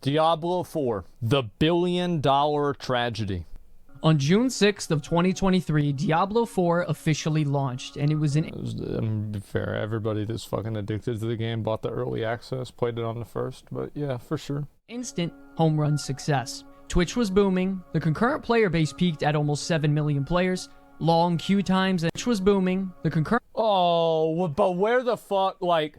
Diablo 4, the billion-dollar tragedy. On June 6th of 2023, Diablo 4 officially launched, and it was fair. Everybody that's fucking addicted to the game bought the early access, played it on the first, but yeah, for sure. Instant home run success. Twitch was booming, the concurrent player base peaked at almost 7 million players, long queue times, and Twitch was booming, the concurrent... Oh, but where the fuck, like,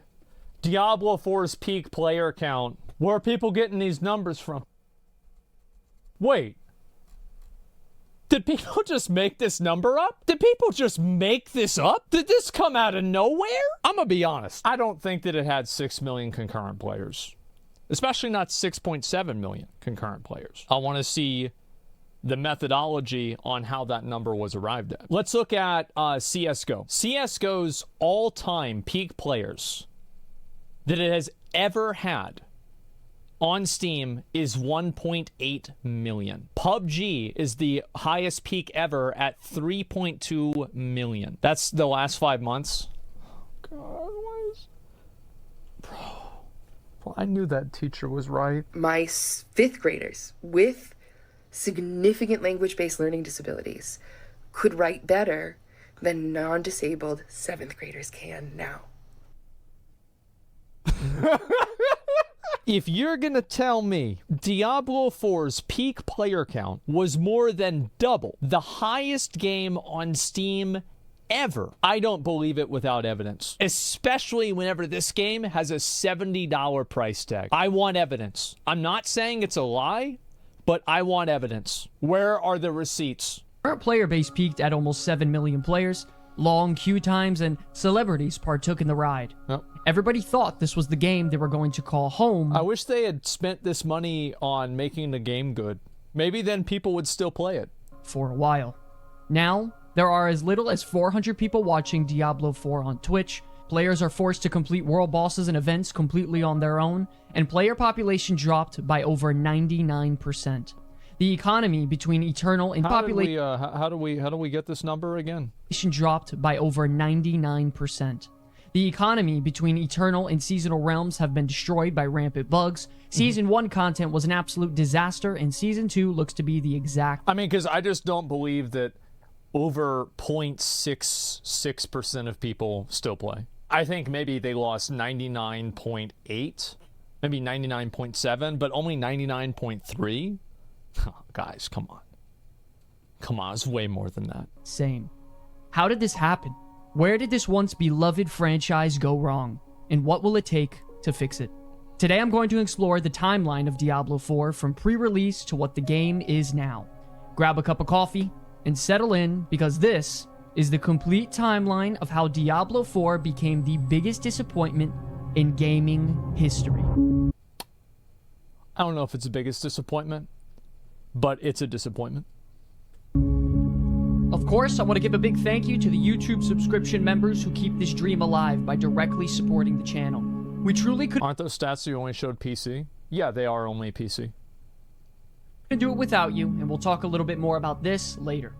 Diablo 4's peak player count, where are people getting these numbers from? Wait. Did people just make this number up? Did people just make this up? Did this come out of nowhere? I'm gonna be honest. I don't think that it had 6 million concurrent players. Especially not 6.7 million concurrent players. I want to see the methodology on how that number was arrived at. Let's look at CSGO. CSGO's all-time peak players that it has ever had on Steam is 1.8 million. PUBG is the highest peak ever at 3.2 million. That's the last 5 months. God, why is... Bro. Well, I knew that teacher was right. My fifth graders with significant language-based learning disabilities could write better than non-disabled 7th graders can now. If you're gonna tell me Diablo 4's peak player count was more than double the highest game on Steam ever, I don't believe it without evidence. Especially whenever this game has a $70 price tag. I want evidence. I'm not saying it's a lie, but I want evidence. Where are the receipts? Current player base peaked at almost 7 million players, long queue times, and celebrities partook in the ride. Yep. Everybody thought this was the game they were going to call home. I wish they had spent this money on making the game good. Maybe then people would still play it. For a while. Now, there are as little as 400 people watching Diablo 4 on Twitch. Players are forced to complete world bosses and events completely on their own, and player population dropped by over 99%. The economy between Eternal and population how do we get this number again? Dropped by over 99%. The economy between Eternal and Seasonal Realms have been destroyed by rampant bugs. Season 1 content was an absolute disaster, and Season 2 looks to be the exact... I mean, because I just don't believe that over 0.66% of people still play. I think maybe they lost 99.8, maybe 99.7, but only 99.3? Guys, come on. Come on, it's way more than that. Same. How did this happen? Where did this once beloved franchise go wrong? And what will it take to fix it? Today I'm going to explore the timeline of Diablo 4 from pre-release to what the game is now. Grab a cup of coffee and settle in, because this is the complete timeline of how Diablo 4 became the biggest disappointment in gaming history. I don't know if it's the biggest disappointment, but it's a disappointment. Of course, I want to give a big thank you to the YouTube subscription members who keep this dream alive by directly supporting the channel. We truly could... Aren't those stats you only showed PC? Yeah, they are only PC. ...couldn't do it without you, and we'll talk a little bit more about this later.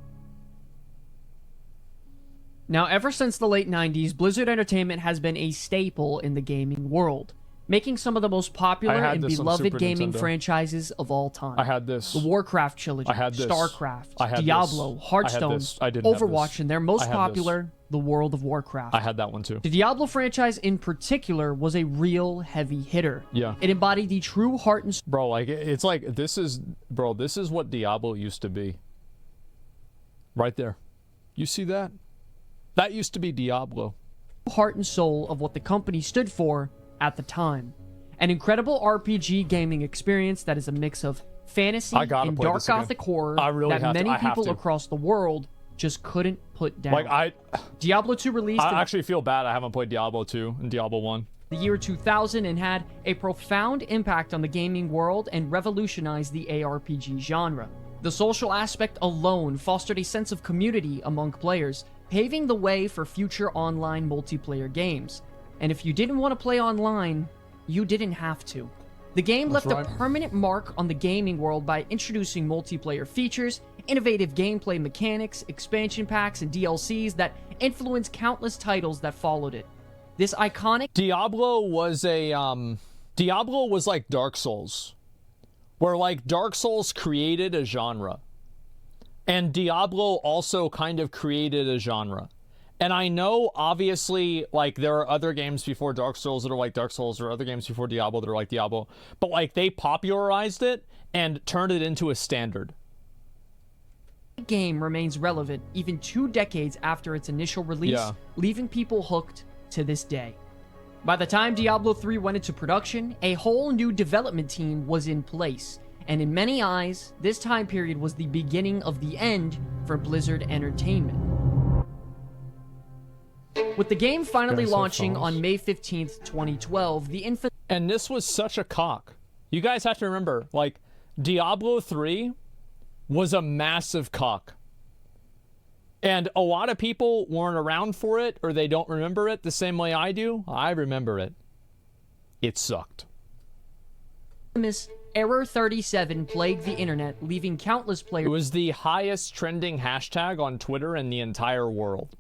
Now, ever since the late 90s, Blizzard Entertainment has been a staple in the gaming world, making some of the most popular and beloved gaming franchises of all time. I had this. The Warcraft trilogy, I had this. StarCraft, I had Diablo, this. Hearthstone, I didn't Overwatch, and their most popular, the World of Warcraft. I had that one too. The Diablo franchise in particular was a real heavy hitter. Yeah. It embodied the true heart and... Bro, like, it's like, this is what Diablo used to be. Right there. You see that? That used to be Diablo. Heart and soul of what the company stood for at the time. An incredible RPG gaming experience that is a mix of fantasy and dark gothic horror that many people across the world just couldn't put down. Like, Diablo 2 released... I actually feel bad I haven't played Diablo 2 and Diablo 1. The year 2000 and had a profound impact on the gaming world and revolutionized the ARPG genre. The social aspect alone fostered a sense of community among players, paving the way for future online multiplayer games. And if you didn't want to play online, you didn't have to. The game left a permanent mark on the gaming world by introducing multiplayer features, innovative gameplay mechanics, expansion packs, and DLCs that influenced countless titles that followed it. This iconic... Diablo was like Dark Souls. where like Dark Souls created a genre, and Diablo also kind of created a genre. And I know, obviously, like, there are other games before Dark Souls that are like Dark Souls, or other games before Diablo that are like Diablo, but, like, they popularized it and turned it into a standard. The game remains relevant even 2 decades after its initial release, leaving people hooked to this day. By the time Diablo 3 went into production, a whole new development team was in place, and in many eyes, this time period was the beginning of the end for Blizzard Entertainment. With the game finally launching on May 15th, 2012, the infamous... And this was such a cock. You guys have to remember, like, Diablo 3 was a massive cock. And a lot of people weren't around for it, or they don't remember it the same way I do. I remember it. It sucked. Error 37 plagued the internet, leaving countless players... It was the highest trending hashtag on Twitter in the entire world.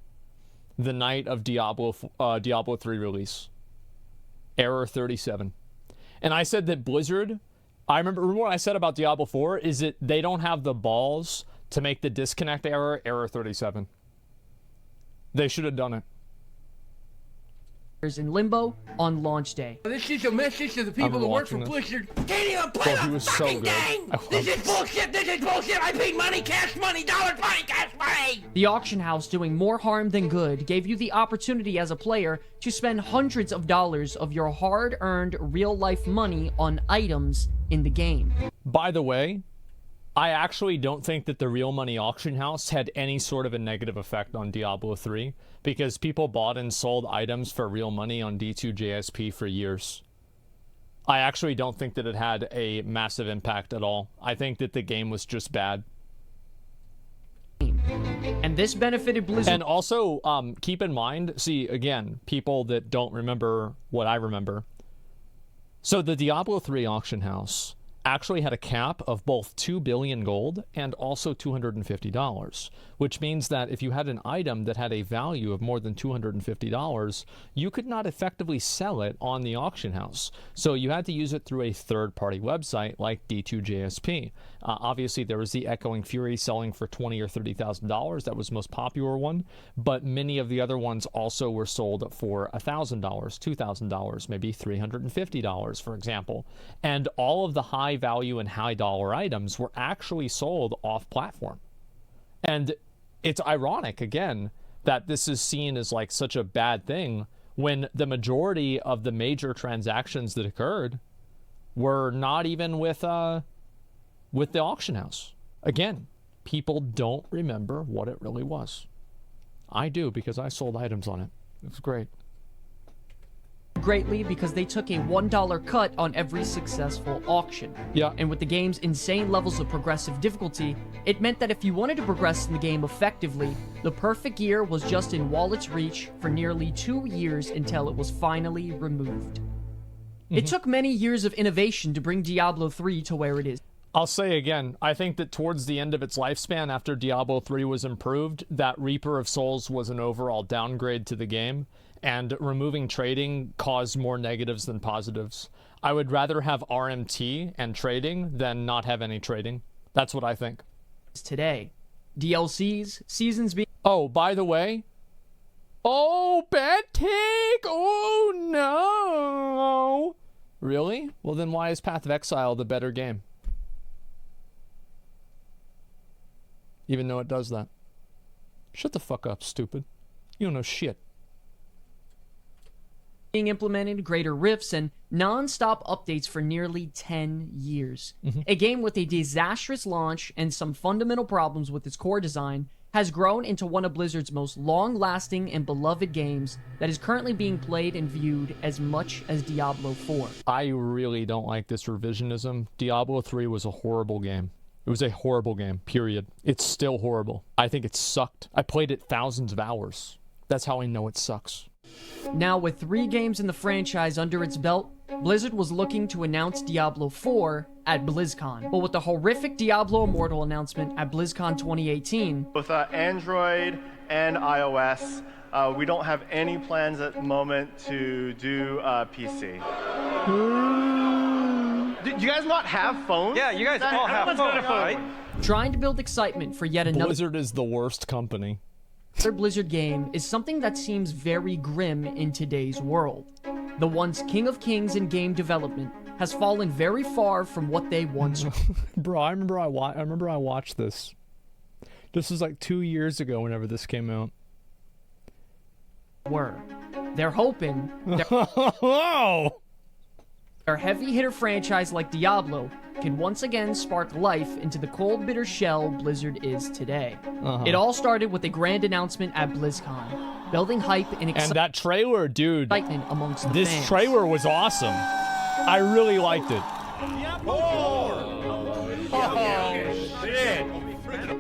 The night of Diablo 3 release. Error 37. And I said that Blizzard... remember what I said about Diablo 4 is that they don't have the balls to make the disconnect error, Error 37. They should have done it. In limbo on launch day. This is a message to the people who work for Blizzard. Can't even play the fucking game! This is bullshit! This is bullshit! I paid money, cash money, dollars money, cash money! The auction house, doing more harm than good, gave you the opportunity as a player to spend hundreds of dollars of your hard-earned real-life money on items in the game. By the way, I actually don't think that the real money auction house had any sort of a negative effect on Diablo 3, because people bought and sold items for real money on D2JSP for years. I actually don't think that it had a massive impact at all. I think that the game was just bad. And this benefited Blizzard. And also, keep in mind, see, again, people that don't remember what I remember. So the Diablo 3 auction house actually had a cap of both 2 billion gold and also $250, which means that if you had an item that had a value of more than $250, you could not effectively sell it on the auction house. So you had to use it through a third-party website like D2JSP. Obviously, there was the Echoing Fury selling for $20,000 or $30,000. That was the most popular one, but many of the other ones also were sold for $1,000, $2,000, maybe $350, for example. And all of the high value and high dollar items were actually sold off platform. And it's ironic, again, that this is seen as like such a bad thing when the majority of the major transactions that occurred were not even with the auction house. Again, people don't remember what it really was. I do, because I sold items on it. It was great. Greatly because they took a $1 cut on every successful auction. Yeah. And with the game's insane levels of progressive difficulty, it meant that if you wanted to progress in the game effectively, the perfect gear was just in wallet's reach for nearly 2 years until it was finally removed. It took many years of innovation to bring Diablo 3 to where it is. I'll say again, I think that towards the end of its lifespan, after Diablo 3 was improved, that Reaper of Souls was an overall downgrade to the game, and removing trading caused more negatives than positives. I would rather have RMT and trading than not have any trading. That's what I think. Today, DLCs, seasons being... Oh, by the way... Oh, bad take! Oh, no! Really? Well, then why is Path of Exile the better game? Even though it does that. Shut the fuck up, stupid. You don't know shit. Being implemented, greater rifts, and non-stop updates for nearly 10 years. A game with a disastrous launch and some fundamental problems with its core design has grown into one of Blizzard's most long-lasting and beloved games that is currently being played and viewed as much as Diablo 4. I really don't like this revisionism. Diablo 3 was a horrible game. It was a horrible game, period. It's still horrible. I think it sucked. I played it thousands of hours. That's how I know it sucks. Now, with 3 games in the franchise under its belt, Blizzard was looking to announce Diablo 4 at BlizzCon. But with the horrific Diablo Immortal announcement at BlizzCon 2018... With Android and iOS, we don't have any plans at the moment to do PC. Do you guys not have phones? Yeah, you guys all have phones, right? Trying to build excitement for yet another Blizzard is the worst company. Blizzard game is something that seems very grim in today's world. The once king of kings in game development has fallen very far from what they once Bro, I remember I watched this. This was like 2 years ago whenever this came out. were. They're hoping their heavy hitter franchise like Diablo can once again spark life into the cold, bitter shell Blizzard is today. It all started with a grand announcement at BlizzCon, building hype and And that trailer, dude, excitement amongst the this fans. trailer was awesome. I really liked it.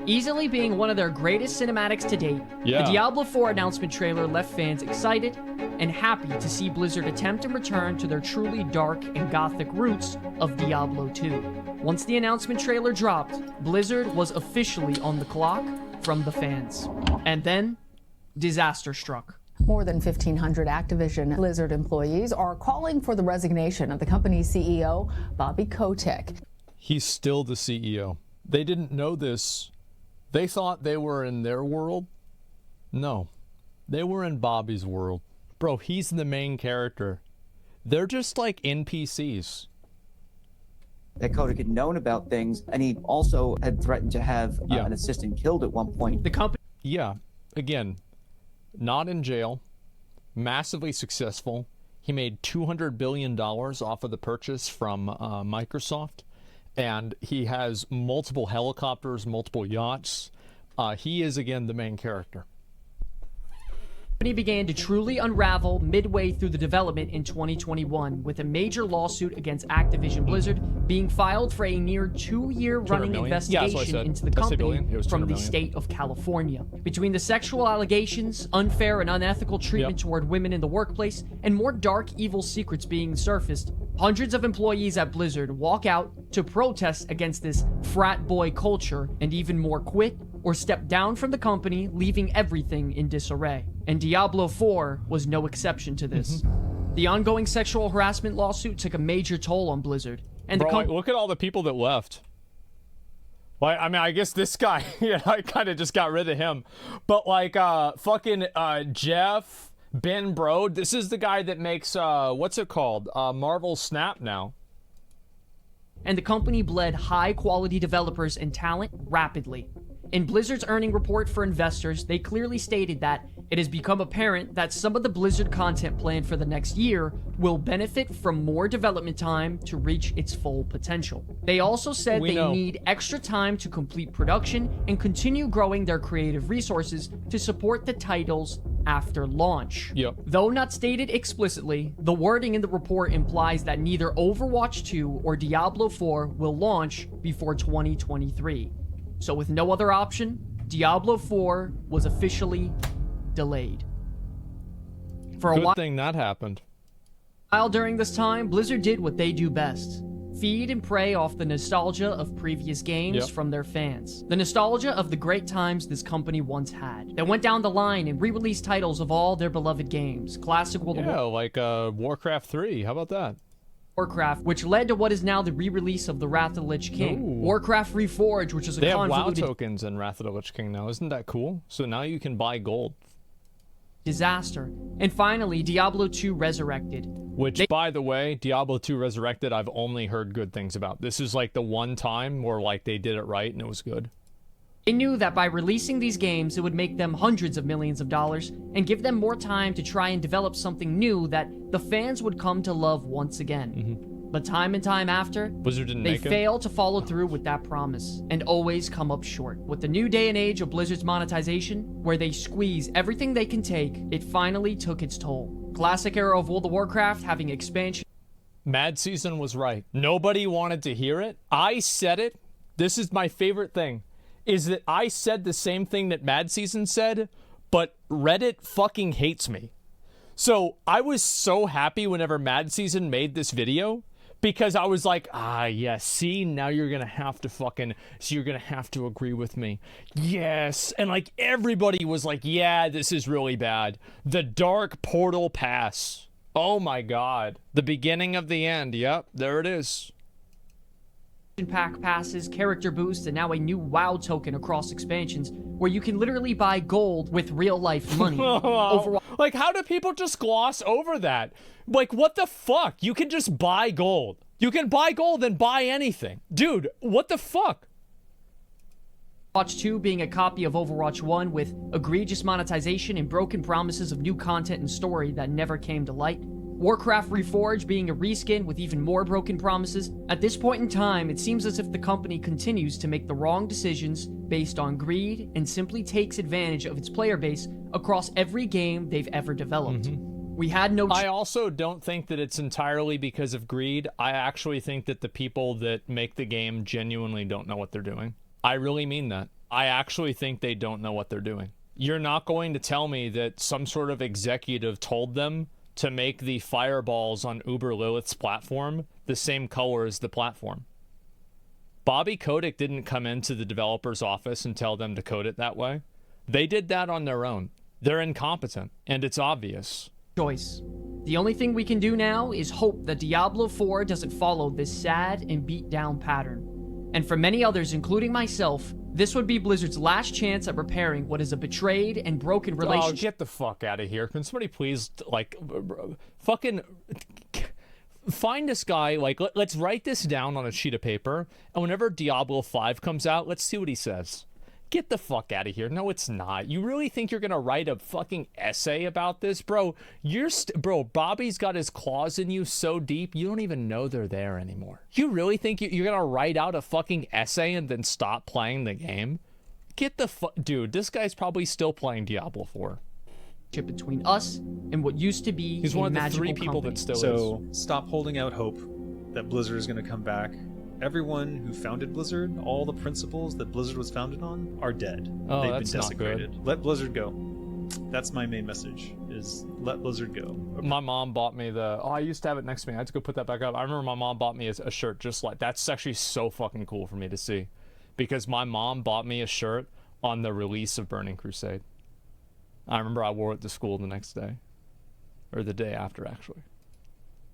Easily being one of their greatest cinematics to date, Yeah. the Diablo 4 announcement trailer left fans excited and happy to see Blizzard attempt and return to their truly dark and gothic roots of Diablo 2. Once the announcement trailer dropped, Blizzard was officially on the clock from the fans. And then, disaster struck. More than 1,500 Activision Blizzard employees are calling for the resignation of the company's CEO, Bobby Kotick. He's still the CEO. They didn't know this. They thought they were in their world. No, they were in Bobby's world. Bro, he's the main character. They're just like NPCs. That Kotick had known about things, and he also had threatened to have an assistant killed at one point. The company Yeah, again, not in jail, massively successful. He made $200 billion off of the purchase from Microsoft, and he has multiple helicopters, multiple yachts. He is, again, the main character. company began to truly unravel midway through the development in 2021, with a major lawsuit against Activision Blizzard being filed for a near 2-year running million? Yeah, that's what I investigation said. into the Did I say company billion? It was from 200 the million. state of California. Between the sexual allegations, unfair and unethical treatment toward women in the workplace, and more dark, evil secrets being surfaced, hundreds of employees at Blizzard walk out to protest against this frat boy culture, and even more quit or step down from the company, leaving everything in disarray. And Diablo 4 was no exception to this. The ongoing sexual harassment lawsuit took a major toll on Blizzard, and Bro, like, look at all the people that left. Like, I mean, I guess this guy, I kind of just got rid of him. But like, fucking Jeff, Ben Brode, this is the guy that makes, what's it called? Marvel Snap now. and the company bled high-quality developers and talent rapidly. In Blizzard's earning report for investors, they clearly stated that it has become apparent that some of the Blizzard content planned for the next year will benefit from more development time to reach its full potential. They also said they need extra time to complete production and continue growing their creative resources to support the titles after launch. Though not stated explicitly, the wording in the report implies that neither Overwatch 2 or Diablo 4 will launch before 2023. So with no other option, Diablo 4 was officially delayed. For a Good while thing that happened. during this time, Blizzard did what they do best. Feed and prey off the nostalgia of previous games from their fans. The nostalgia of the great times this company once had. They went down the line and re-released titles of all their beloved games. Classic World of like Warcraft 3. How about that? Warcraft, which led to what is now the re-release of the Wrath of the Lich King. Warcraft Reforged, which is a They have WoW convoluted tokens in Wrath of the Lich King now. Isn't that cool? So now you can buy gold. disaster. And finally, Diablo 2 Resurrected. Which, by the way, Diablo 2 Resurrected, I've only heard good things about. This is like the one time where like they did it right and it was good. They knew that by releasing these games, it would make them hundreds of millions of dollars and give them more time to try and develop something new that the fans would come to love once again. But time and time after, Blizzard didn't they make it. fail to follow through with that promise and always come up short. With the new day and age of Blizzard's monetization, where they squeeze everything they can take, it finally took its toll. Classic era of World of Warcraft having expansion. Mad Season was right. Nobody wanted to hear it. I said it. This is my favorite thing, is that I said the same thing that Mad Season said, but Reddit fucking hates me. So I was so happy whenever Mad Season made this video, because I was like, yeah, see, now you're gonna have to so you're gonna have to agree with me. Yes. And like everybody was like, yeah, this is really bad. The Dark Portal Pass. Oh my God. The beginning of the end. Yep, there it is. pack passes, character boosts, and now a new WoW token across expansions, where you can literally buy gold with real-life money. Overall, like, how do people just gloss over that? Like, what the fuck? You can just buy gold. You can buy gold and buy anything. Dude, what the fuck? Overwatch 2 being a copy of Overwatch 1 with egregious monetization and broken promises of new content and story that never came to light. Warcraft Reforged being a reskin with even more broken promises. At this point in time, it seems as if the company continues to make the wrong decisions based on greed and simply takes advantage of its player base across every game they've ever developed. We had no... I also don't think that it's entirely because of greed. I actually think that the people that make the game genuinely don't know what they're doing. I really mean that. I actually think they don't know what they're doing. You're not going to tell me that some sort of executive told them to make the fireballs on Uber Lilith's platform the same color as the platform. Bobby Kotick didn't come into the developer's office and tell them to code it that way. They did that on their own. They're incompetent, and it's obvious. Choice. The only thing we can do now is hope that Diablo 4 doesn't follow this sad and beat down pattern. And for many others, including myself, this would be Blizzard's last chance at repairing what is a betrayed and broken relationship. Oh, get the fuck out of here. Can somebody please, like, fucking find this guy, like, let's write this down on a sheet of paper, and whenever Diablo 5 comes out, let's see what he says. Get the fuck out of here. No, it's not. You really think you're gonna write a fucking essay about this? Bro, bro, Bobby's got his claws in you so deep, you don't even know they're there anymore. You really think you're gonna write out a fucking essay and then stop playing the game? Get the fuck... Dude, this guy's probably still playing Diablo 4. Between us and what used to be He's one of the 3 magical people company. that still is. So, stop holding out hope that Blizzard is gonna come back. Everyone who founded Blizzard, all the principles that Blizzard was founded on, are dead. Oh, They've that's been not desecrated. good. Let Blizzard go. That's my main message, is let Blizzard go. My mom bought me the... Oh, I used to have it next to me. I had to go put that back up. I remember my mom bought me a shirt just like... That's actually so fucking cool for me to see. Because my mom bought me a shirt on the release of Burning Crusade. I remember I wore it to school the next day. Or the day after, actually.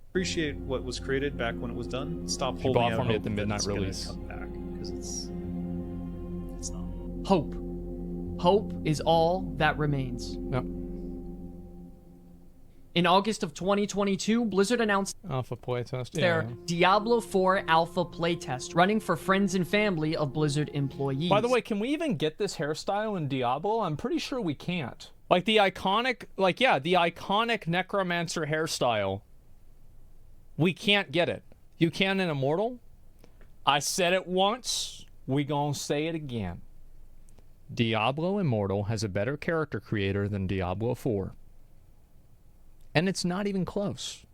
Appreciate what was created back when it was done. Stop She holding bought out for me hope at the that midnight it's gonna release. come back, because it's not. Hope. Hope is all that remains. Yep. In August of 2022, Blizzard announced Alpha playtest. their Diablo 4 alpha playtest, running for friends and family of Blizzard employees. By the way, can we even get this hairstyle in Diablo? I'm pretty sure we can't. Like the iconic, the iconic Necromancer hairstyle. We can't get it. You can in Immortal. I said it once. We gonna say it again. Diablo Immortal has a better character creator than Diablo 4. And it's not even close.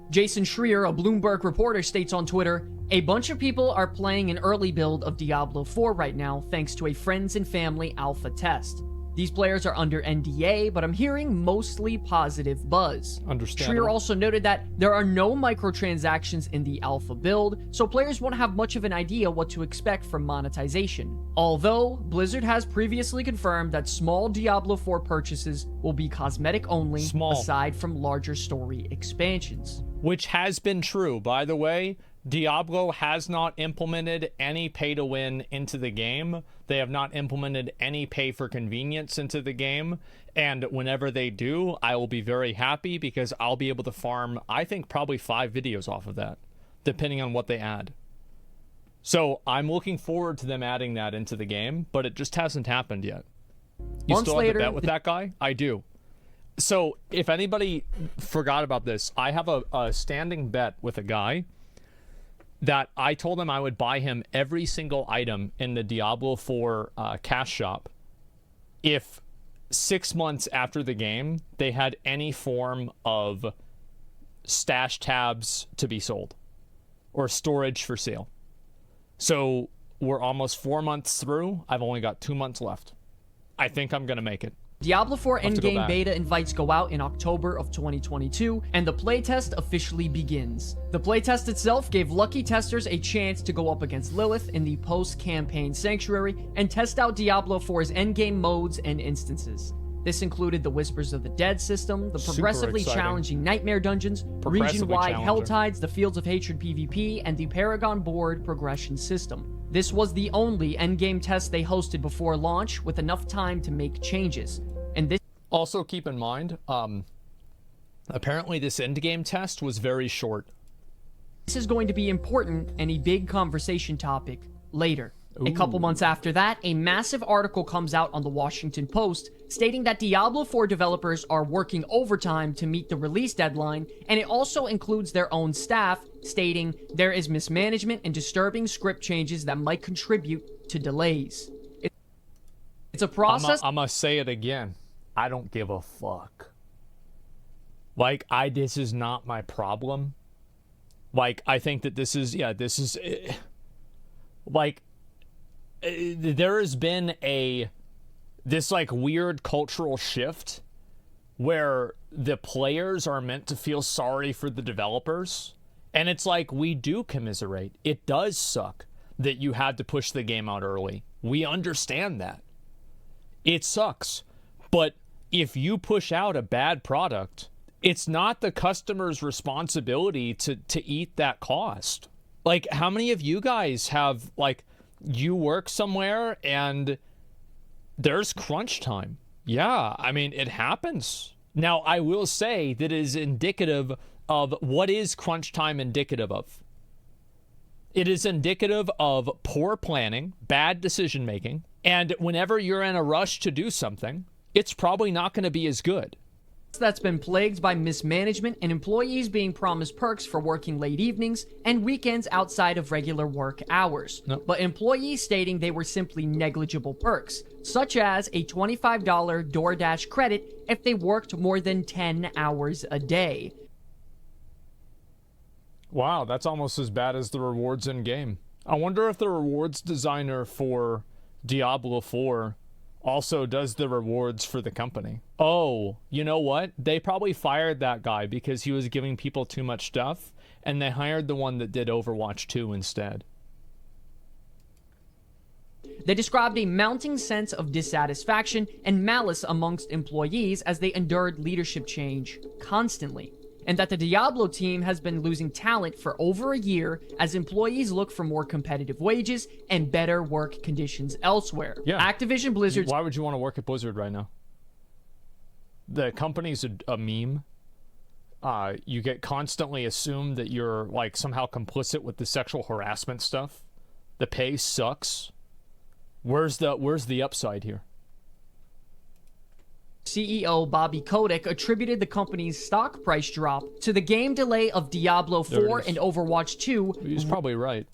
Jason Schreier, a Bloomberg reporter, states on Twitter, "A bunch of people are playing an early build of Diablo 4 right now thanks to a friends and family alpha test. These players are under NDA, but I'm hearing mostly positive buzz." Understandable. Schreier also noted that there are no microtransactions in the alpha build, so players won't have much of an idea what to expect from monetization. Although, Blizzard has previously confirmed that small Diablo 4 purchases will be cosmetic only, aside from larger story expansions. Which has been true. By the way, Diablo has not implemented any pay-to-win into the game. They have not implemented any pay-for-convenience into the game. And whenever they do, I will be very happy because I'll be able to farm, I think, probably 5 videos off of that, depending on what they add. So I'm looking forward to them adding that into the game, but it just hasn't happened yet. You Months still have later, the bet with that guy? I do. So if anybody forgot about this, I have a standing bet with a guy that I told him I would buy him every single item in the Diablo 4 cash shop if 6 months after the game they had any form of stash tabs to be sold or storage for sale. So we're almost 4 months through. I've only got 2 months left. I think I'm gonna make it. Diablo 4 I'll have to go endgame back. beta invites go out in October of 2022, and the playtest officially begins. The playtest itself gave lucky testers a chance to go up against Lilith in the post-campaign Sanctuary and test out Diablo 4's endgame modes and instances. This included the Whispers of the Dead system, the Super progressively exciting. challenging Nightmare Dungeons, Progressively region-wide challenging. Helltides, the Fields of Hatred PvP, and the Paragon board progression system. This was the only endgame test they hosted before launch, with enough time to make changes. And this Also keep in mind, apparently this endgame test was very short. This is going to be important and a big conversation topic later. A couple months after that, a massive article comes out on the Washington Post stating that Diablo 4 developers are working overtime to meet the release deadline, and it also includes their own staff, stating there is mismanagement and disturbing script changes that might contribute to delays. It's a process. I'm gonna say it again. I don't give a fuck. Like, this is not my problem. Like, I think that this is, like, there has been this like weird cultural shift where the players are meant to feel sorry for the developers. And it's like, we do commiserate. It does suck that you had to push the game out early. We understand that. It sucks. But if you push out a bad product, it's not the customer's responsibility to eat that cost. Like, how many of you guys have, like, you work somewhere and there's crunch time? Yeah, I mean, it happens. Now, I will say that it is indicative of what is crunch time indicative of. It is indicative of poor planning, bad decision making, and whenever you're in a rush to do something, it's probably not going to be as good. That's been plagued by mismanagement and employees being promised perks for working late evenings and weekends outside of regular work hours. Nope. But employees stating they were simply negligible perks, such as a $25 DoorDash credit if they worked more than 10 hours a day. Wow, that's almost as bad as the rewards in game. I wonder if the rewards designer for Diablo 4 also does the rewards for the company. Oh, you know what? They probably fired that guy because he was giving people too much stuff, and they hired the one that did Overwatch 2 instead. They described a mounting sense of dissatisfaction and malice amongst employees as they endured leadership change constantly, and that the Diablo team has been losing talent for over a year as employees look for more competitive wages and better work conditions elsewhere. Yeah. Activision Blizzard's Why would you want to work at Blizzard right now? The company's a meme. You get constantly assumed that you're, like, somehow complicit with the sexual harassment stuff. The pay sucks. Where's the upside here? CEO Bobby Kotick attributed the company's stock price drop to the game delay of Diablo 4 and Overwatch 2. He's probably right.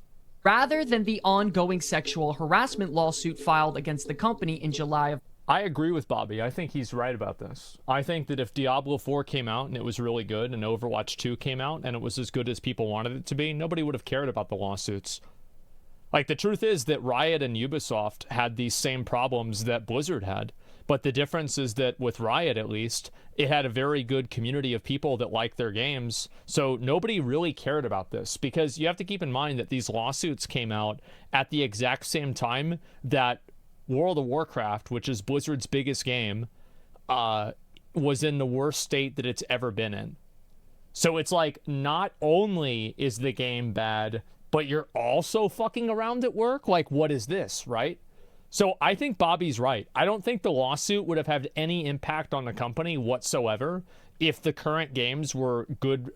Rather than the ongoing sexual harassment lawsuit filed against the company in July of... I agree with Bobby. I think he's right about this. I think that if Diablo 4 came out and it was really good, and Overwatch 2 came out and it was as good as people wanted it to be, nobody would have cared about the lawsuits. Like, the truth is that Riot and Ubisoft had these same problems that Blizzard had. But the difference is that with Riot, at least, it had a very good community of people that liked their games. So nobody really cared about this, because you have to keep in mind that these lawsuits came out at the exact same time that World of Warcraft, which is Blizzard's biggest game, was in the worst state that it's ever been in. So it's like, not only is the game bad, but you're also fucking around at work? Like, what is this, right? So I think Bobby's right. I don't think the lawsuit would have had any impact on the company whatsoever if the current games were good.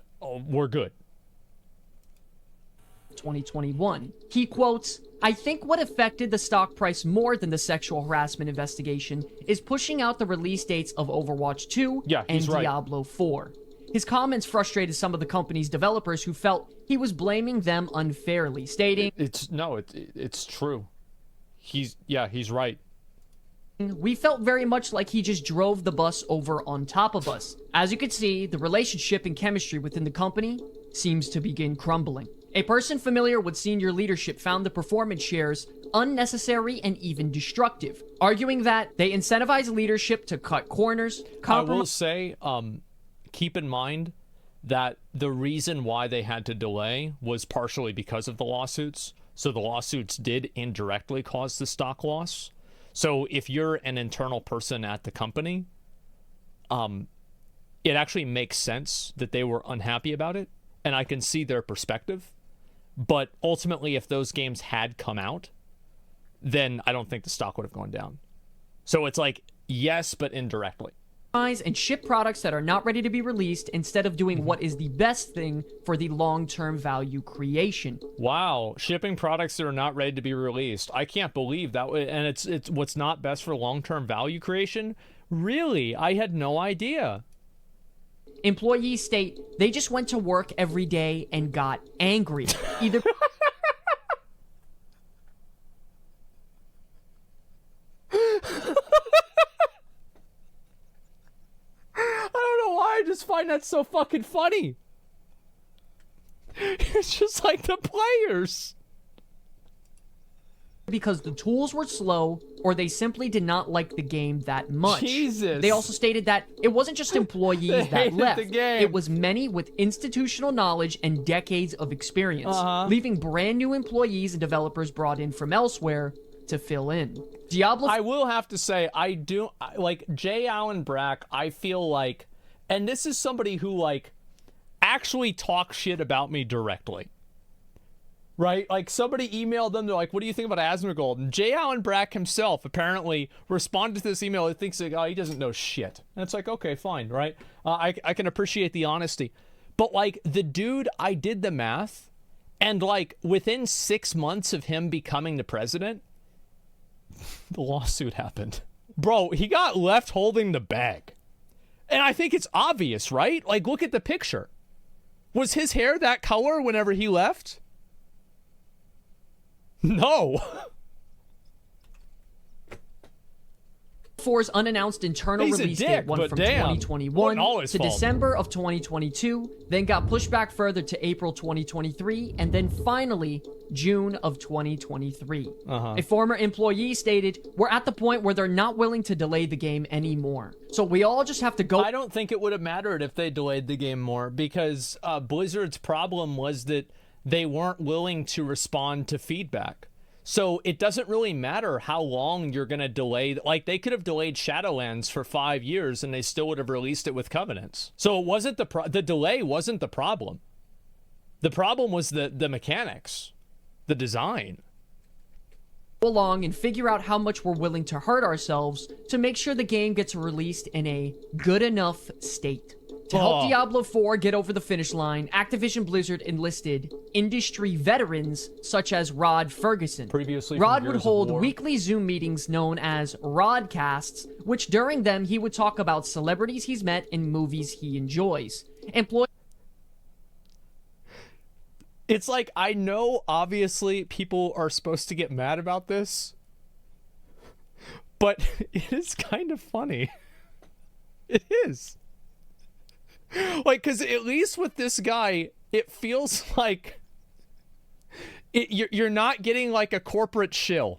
2021. He quotes, "I think what affected the stock price more than the sexual harassment investigation is pushing out the release dates of Overwatch 2 and Diablo 4. His comments frustrated some of the company's developers who felt he was blaming them unfairly, stating, It's true. He's right. We felt very much like he just drove the bus over on top of us. As you can see, the relationship and chemistry within the company seems to begin crumbling. A person familiar with senior leadership found the performance shares unnecessary and even destructive, arguing that they incentivize leadership to cut corners. I will say, keep in mind that the reason why they had to delay was partially because of the lawsuits. So the lawsuits did indirectly cause the stock loss. So if you're an internal person at the company, it actually makes sense that they were unhappy about it, and I can see their perspective. But ultimately, if those games had come out, then I don't think the stock would have gone down. So it's like, yes, but indirectly. And ship products that are not ready to be released instead of doing what is the best thing for the long-term value creation. Wow, shipping products that are not ready to be released. I can't believe that. And it's what's not best for long-term value creation? Really? I had no idea. Employees state they just went to work every day and got angry. Either I just find that so fucking funny. It's just like the players. because the tools were slow or they simply did not like the game that much. Jesus. They also stated that it wasn't just employees that left. It was many with institutional knowledge and decades of experience, leaving brand new employees and developers brought in from elsewhere to fill in. Diablo... I will have to say, like, J. Allen Brack, I feel like, and this is somebody who, like, actually talks shit about me directly. Right? Like, somebody emailed them, they're like, what do you think about Asmongold? And J. Allen Brack himself apparently responded to this email. He thinks, like, oh, he doesn't know shit. And it's like, okay, fine, right? I can appreciate the honesty. But, like, the dude, I did the math, and, like, within 6 months of him becoming the president, the lawsuit happened. Bro, he got left holding the bag. And I think it's obvious, right? Like, look at the picture. Was his hair that color whenever he left? No. 4's unannounced internal release date went from 2021 to December of 2022, then got pushed back further to April 2023, and then finally June of 2023. A former employee stated, "We're at the point where they're not willing to delay the game anymore. So we all just have to go." I don't think it would have mattered if they delayed the game more, because Blizzard's problem was that they weren't willing to respond to feedback. So it doesn't really matter how long you're going to delay. Like, they could have delayed Shadowlands for 5 years and they still would have released it with Covenants. So it wasn't the delay wasn't the problem. The problem was the mechanics, the design. Along and figure out how much we're willing to hurt ourselves to make sure the game gets released in a good enough state. To help Diablo 4 get over the finish line, Activision Blizzard enlisted industry veterans such as Rod Ferguson. Rod would hold weekly Zoom meetings known as Rodcasts, which during them he would talk about celebrities he's met and movies he enjoys. It's like, I know obviously people are supposed to get mad about this, but it is kind of funny. It is. Like, because at least with this guy, it feels like you're not getting like a corporate shill.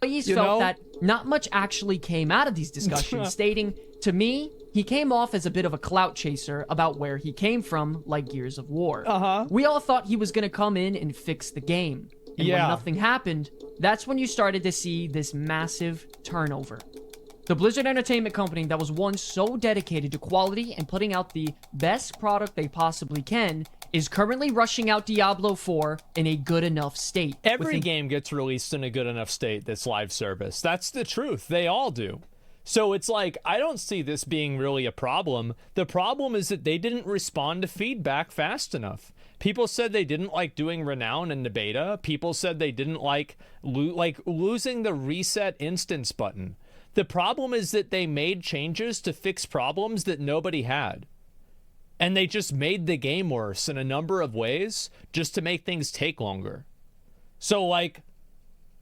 Employees felt that not much actually came out of these discussions, stating, "To me, he came off as a bit of a clout chaser about where he came from, like Gears of War. We all thought he was going to come in and fix the game. And when nothing happened, that's when you started to see this massive turnover." The Blizzard Entertainment company that was once so dedicated to quality and putting out the best product they possibly can is currently rushing out Diablo 4 in a good enough state. Every game gets released in a good enough state that's live service. That's the truth. They all do. So it's like, I don't see this being really a problem. The problem is that they didn't respond to feedback fast enough. People said they didn't like doing Renown in the beta. People said they didn't like losing the reset instance button. The problem is that they made changes to fix problems that nobody had. And they just made the game worse in a number of ways just to make things take longer. So, like,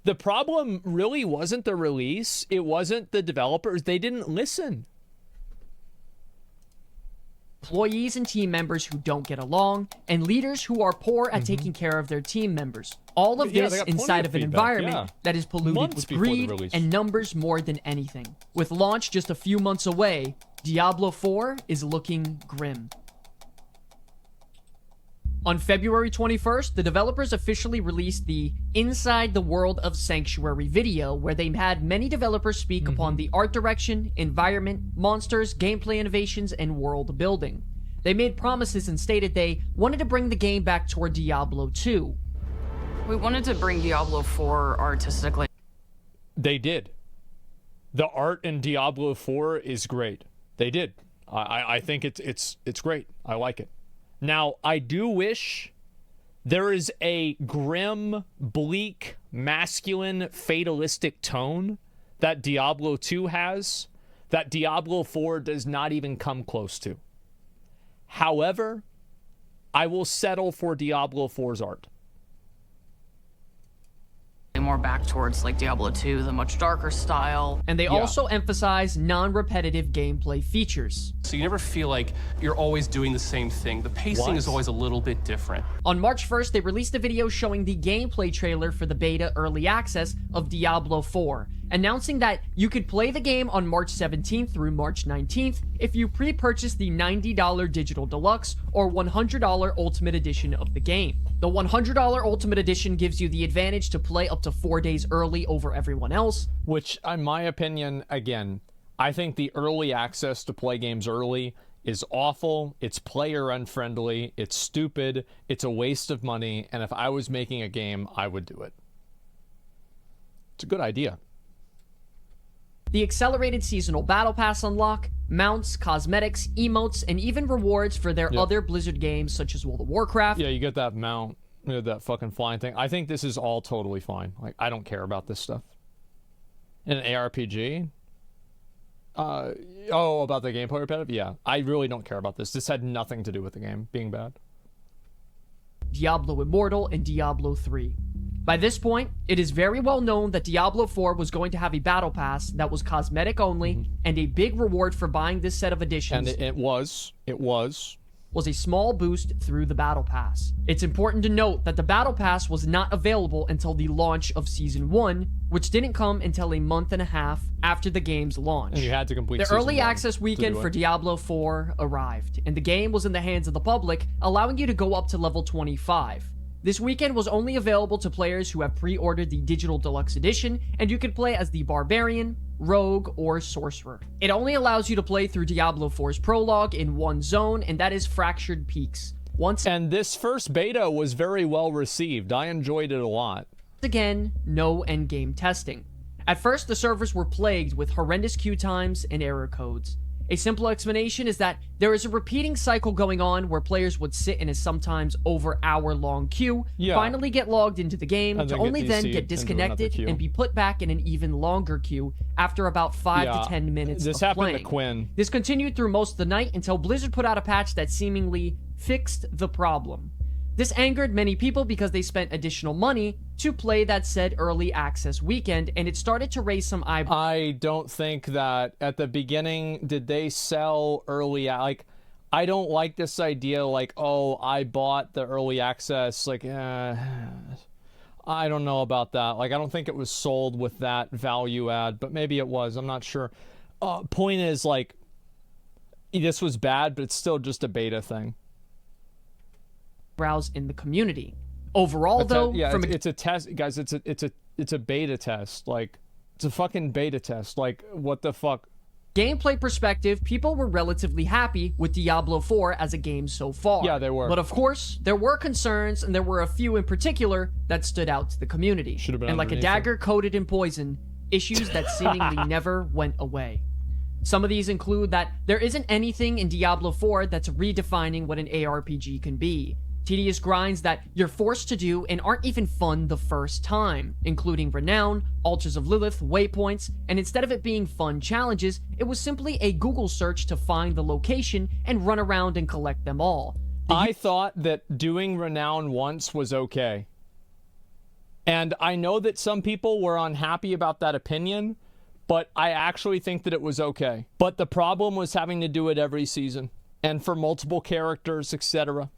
the problem really wasn't the release. It wasn't the developers. They didn't listen. Employees and team members who don't get along, and leaders who are poor at taking care of their team members. All of this inside of an environment that is polluted with greed and numbers more than anything. With launch just a few months away, Diablo 4 is looking grim. On February 21st, the developers officially released the Inside the World of Sanctuary video, where they had many developers speak upon the art direction, environment, monsters, gameplay innovations, and world building. They made promises and stated they wanted to bring the game back toward Diablo 2. We wanted to bring Diablo 4 artistically. They did. The art in Diablo 4 is great. They did. I think it's great. I like it. Now, I do wish there is a grim, bleak, masculine, fatalistic tone that Diablo 2 has that Diablo 4 does not even come close to. However, I will settle for Diablo 4's art. More back towards like Diablo 2, the much darker style. And they also emphasize non-repetitive gameplay features. So you never feel like you're always doing the same thing. The pacing is always a little bit different. On March 1st, they released a video showing the gameplay trailer for the beta early access of Diablo 4, announcing that you could play the game on March 17th through March 19th if you pre-purchase the $90 Digital Deluxe or $100 Ultimate Edition of the game. The $100 Ultimate Edition gives you the advantage to play up to 4 days early over everyone else. Which, in my opinion, again, I think the early access to play games early is awful, it's player unfriendly, it's stupid, it's a waste of money, and if I was making a game, I would do it. It's a good idea. The accelerated seasonal battle pass unlock, mounts, cosmetics, emotes, and even rewards for their other Blizzard games such as World of Warcraft. Yeah, you get that mount, you know, that fucking flying thing. I think this is all totally fine. Like, I don't care about this stuff. In an ARPG? About the gameplay repetitive? Yeah, I really don't care about this. This had nothing to do with the game being bad. Diablo Immortal and Diablo 3. By this point, it is very well known that Diablo 4 was going to have a battle pass that was cosmetic only, and a big reward for buying this set of editions. And it was a small boost through the battle pass. It's important to note that the battle pass was not available until the launch of Season 1, which didn't come until a month and a half after the game's launch. And you had to complete the Season early 1 access weekend for Diablo 4 arrived, and the game was in the hands of the public, allowing you to go up to level 25. This weekend was only available to players who have pre-ordered the Digital Deluxe Edition, and you could play as the Barbarian, Rogue, or Sorcerer. It only allows you to play through Diablo 4's prologue in one zone, and that is Fractured Peaks. And this first beta was very well received. I enjoyed it a lot. Again, no endgame testing. At first, the servers were plagued with horrendous queue times and error codes. A simple explanation is that there is a repeating cycle going on where players would sit in a sometimes over hour-long queue, finally get logged into the game, to only then get disconnected and be put back in an even longer queue after about 5 to 10 minutes this of happened playing. to Quinn. This continued through most of the night until Blizzard put out a patch that seemingly fixed the problem. This angered many people because they spent additional money to play that said early access weekend, and it started to raise some eyebrows. I don't think that at the beginning, did they sell early, like, I don't like this idea, like, oh, I bought the early access, like, I don't know about that. Like, I don't think it was sold with that value add, but maybe it was, I'm not sure. Point is, like, this was bad, but it's still just a beta thing. In the community. Overall, though, it's a test, guys. It's a beta test. Like, it's a fucking beta test. Like, what the fuck? Gameplay perspective, people were relatively happy with Diablo 4 as a game so far. Yeah, they were. But of course, there were concerns, and there were a few in particular that stood out to the community. Should have been and like a dagger coated in poison, issues that seemingly never went away. Some of these include that there isn't anything in Diablo 4 that's redefining what an ARPG can be. Tedious grinds that you're forced to do and aren't even fun the first time, including Renown, Altars of Lilith, waypoints, and instead of it being fun challenges, it was simply a Google search to find the location and run around and collect them all. I thought that doing Renown once was okay. And I know that some people were unhappy about that opinion, but I actually think that it was okay. But the problem was having to do it every season, and for multiple characters, etc.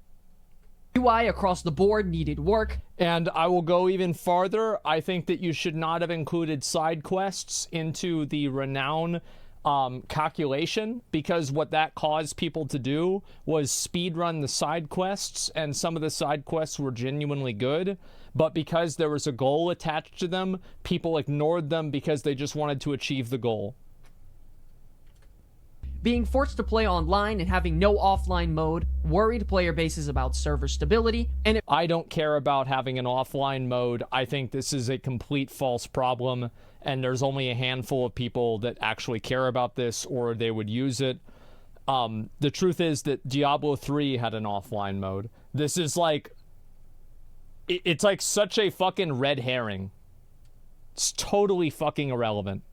UI across the board needed work. And I will go even farther. I think that you should not have included side quests into the Renown calculation, because what that caused people to do was speedrun the side quests, and some of the side quests were genuinely good, but because there was a goal attached to them, people ignored them because they just wanted to achieve the goal. Being forced to play online and having no offline mode worried player bases about server stability, and I don't care about having an offline mode. I think this is a complete false problem, and there's only a handful of people that actually care about this, or they would use it. The truth is that Diablo 3 had an offline mode. This is like... It's like such a fucking red herring. It's totally fucking irrelevant.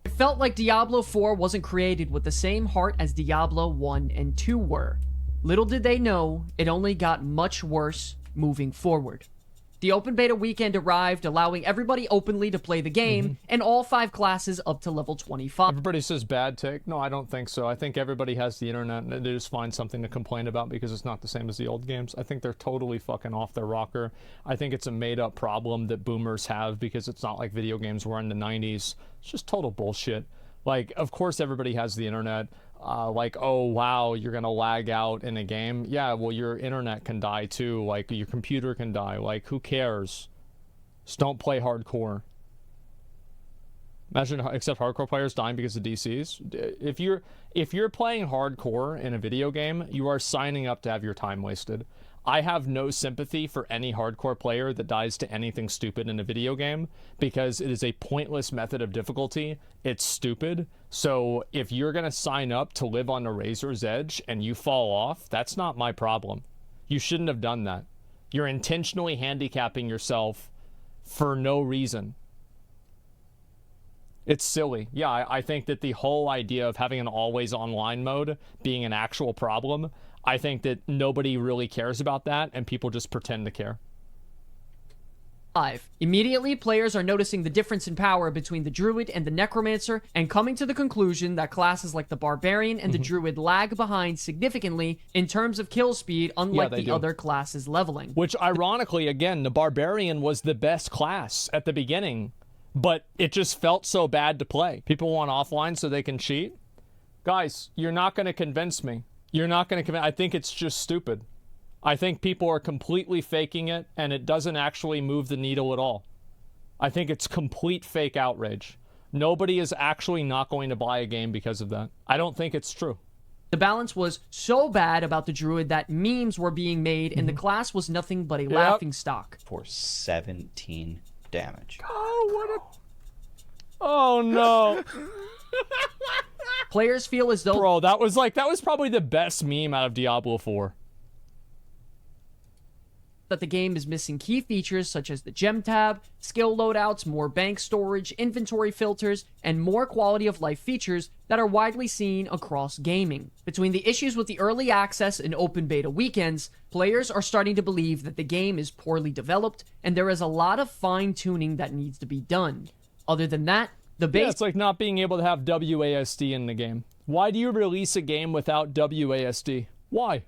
It felt like Diablo 4 wasn't created with the same heart as Diablo 1 and 2 were. Little did they know, it only got much worse moving forward. The open beta weekend arrived, allowing everybody openly to play the game, and all 5 classes up to level 25. Everybody says bad take. No, I don't think so. I think everybody has the internet and they just find something to complain about because it's not the same as the old games. I think they're totally fucking off their rocker. I think it's a made-up problem that boomers have because it's not like video games were in the 90s. It's just total bullshit. Like, of course everybody has the internet. Like, oh, wow, you're gonna lag out in a game. Yeah, well, your internet can die too. Like, your computer can die. Like, who cares? Just don't play hardcore. Imagine, except hardcore players dying because of DCs. If you're playing hardcore in a video game, you are signing up to have your time wasted. I have no sympathy for any hardcore player that dies to anything stupid in a video game because it is a pointless method of difficulty. It's stupid. So if you're going to sign up to live on the razor's edge and you fall off, that's not my problem. You shouldn't have done that. You're intentionally handicapping yourself for no reason. It's silly. Yeah, I think that the whole idea of having an always online mode being an actual problem, I think that nobody really cares about that, and people just pretend to care. 5. Immediately, players are noticing the difference in power between the Druid and the Necromancer, and coming to the conclusion that classes like the Barbarian and the Druid lag behind significantly in terms of kill speed, unlike the other classes leveling. Which, ironically, again, the Barbarian was the best class at the beginning, but it just felt so bad to play. People want offline so they can cheat? Guys, you're not going to convince me. You're not going to convince... I think it's just stupid. I think people are completely faking it, and it doesn't actually move the needle at all. I think it's complete fake outrage. Nobody is actually not going to buy a game because of that. I don't think it's true. The balance was so bad about the Druid that memes were being made, and the class was nothing but a laughingstock. For 17 damage. Oh, what a... Oh, no. Players feel as though... Bro, that was probably the best meme out of Diablo 4. That the game is missing key features such as the gem tab, skill loadouts, more bank storage, inventory filters, and more quality of life features that are widely seen across gaming. Between the issues with the early access and open beta weekends, players are starting to believe that the game is poorly developed and there is a lot of fine-tuning that needs to be done. Other than that, the base... Yeah, it's like not being able to have WASD in the game. Why do you release a game without WASD? Why?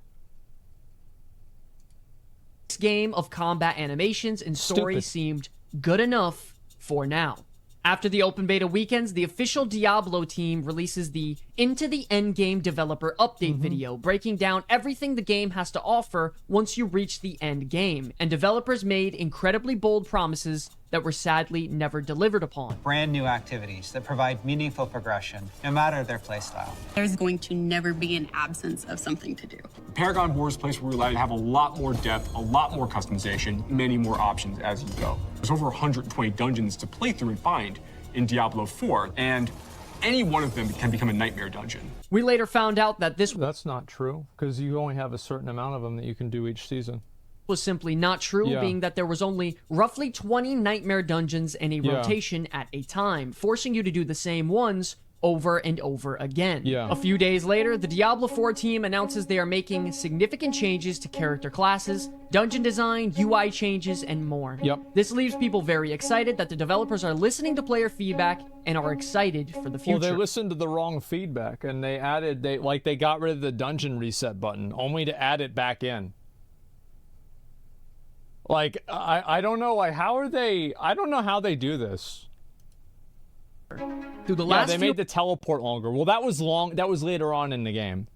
Game of combat animations and story seemed good enough for now. After the open beta weekends, the official Diablo team releases the Into the Endgame developer update video, breaking down everything the game has to offer once you reach the end game, and developers made incredibly bold promises that were sadly never delivered upon. Brand new activities that provide meaningful progression, no matter their playstyle. There's going to never be an absence of something to do. Paragon War is a place where we allow you to have a lot more depth, a lot more customization, many more options as you go. There's over 120 dungeons to play through and find in Diablo 4, and any one of them can become a nightmare dungeon. We later found out that this... That's not true, because you only have a certain amount of them that you can do each season. Was simply not true, being that there was only roughly 20 nightmare dungeons in a rotation at a time, forcing you to do the same ones over and over again. A few days later, the Diablo 4 team announces they are making significant changes to character classes, dungeon design, UI changes, and more. This leaves people very excited that the developers are listening to player feedback and are excited for the future. Well, they listened to the wrong feedback, and they got rid of the dungeon reset button, only to add it back in. Like, I don't know, like, I don't know how they do this. Through the last they made the teleport longer. Well, that was later on in the game.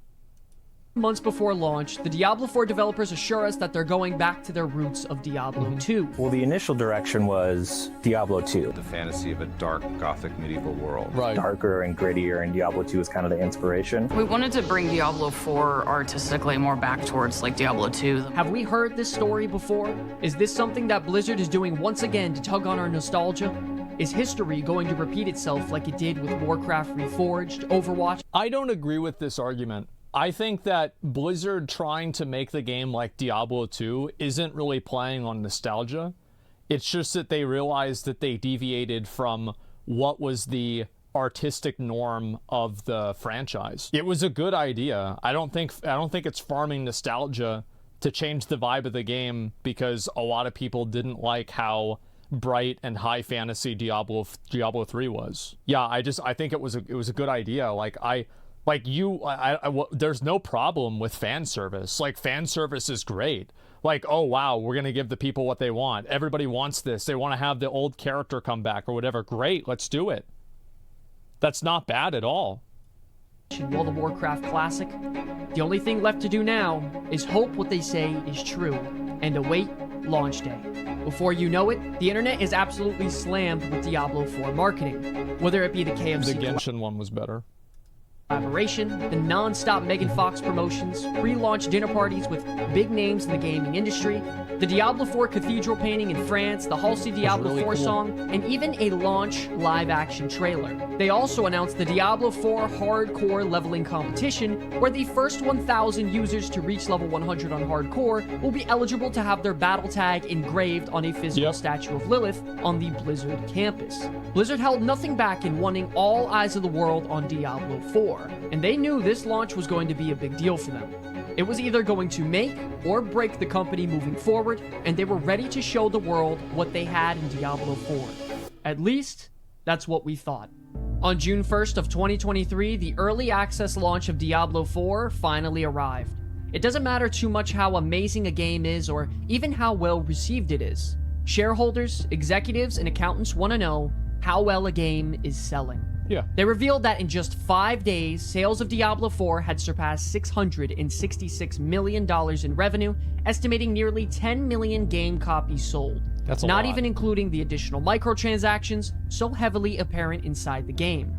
Months before launch, the Diablo 4 developers assure us that they're going back to their roots of Diablo 2. Well, the initial direction was Diablo 2. The fantasy of a dark, gothic, medieval world. Right. Darker and grittier, and Diablo 2 was kind of the inspiration. We wanted to bring Diablo 4 artistically more back towards like Diablo 2. Have we heard this story before? Is this something that Blizzard is doing once again to tug on our nostalgia? Is history going to repeat itself like it did with Warcraft Reforged, Overwatch? I don't agree with this argument. I think that Blizzard trying to make the game like Diablo 2 isn't really playing on nostalgia. It's just that they realized that they deviated from what was the artistic norm of the franchise. It was a good idea. I don't think it's farming nostalgia to change the vibe of the game because a lot of people didn't like how bright and high fantasy Diablo 3 was. Yeah, I think it was a good idea. There's no problem with fan service. Like, fan service is great. Like, oh wow, we're gonna give the people what they want. Everybody wants this. They want to have the old character come back or whatever. Great, let's do it. That's not bad at all. World of Warcraft Classic. The only thing left to do now is hope what they say is true and await launch day. Before you know it, the internet is absolutely slammed with Diablo 4 marketing. Whether it be the KFC... The Genshin one was better. Collaboration, the non-stop Megan Fox promotions, pre-launch dinner parties with big names in the gaming industry, the Diablo 4 cathedral painting in France, the Halsey Diablo really 4 cool song, and even a launch live-action trailer. They also announced the Diablo 4 hardcore leveling competition, where the first 1,000 users to reach level 100 on hardcore will be eligible to have their battle tag engraved on a physical statue of Lilith on the Blizzard campus. Blizzard held nothing back in wanting all eyes of the world on Diablo 4. And they knew this launch was going to be a big deal for them. It was either going to make or break the company moving forward, and they were ready to show the world what they had in Diablo 4. At least, that's what we thought. On June 1st of 2023, the early access launch of Diablo 4 finally arrived. It doesn't matter too much how amazing a game is or even how well received it is. Shareholders, executives, and accountants want to know how well a game is selling. Yeah. They revealed that in just 5 days, sales of Diablo 4 had surpassed $666 million in revenue, estimating nearly 10 million game copies sold. That's a Not lot. even including the additional microtransactions so heavily apparent inside the game.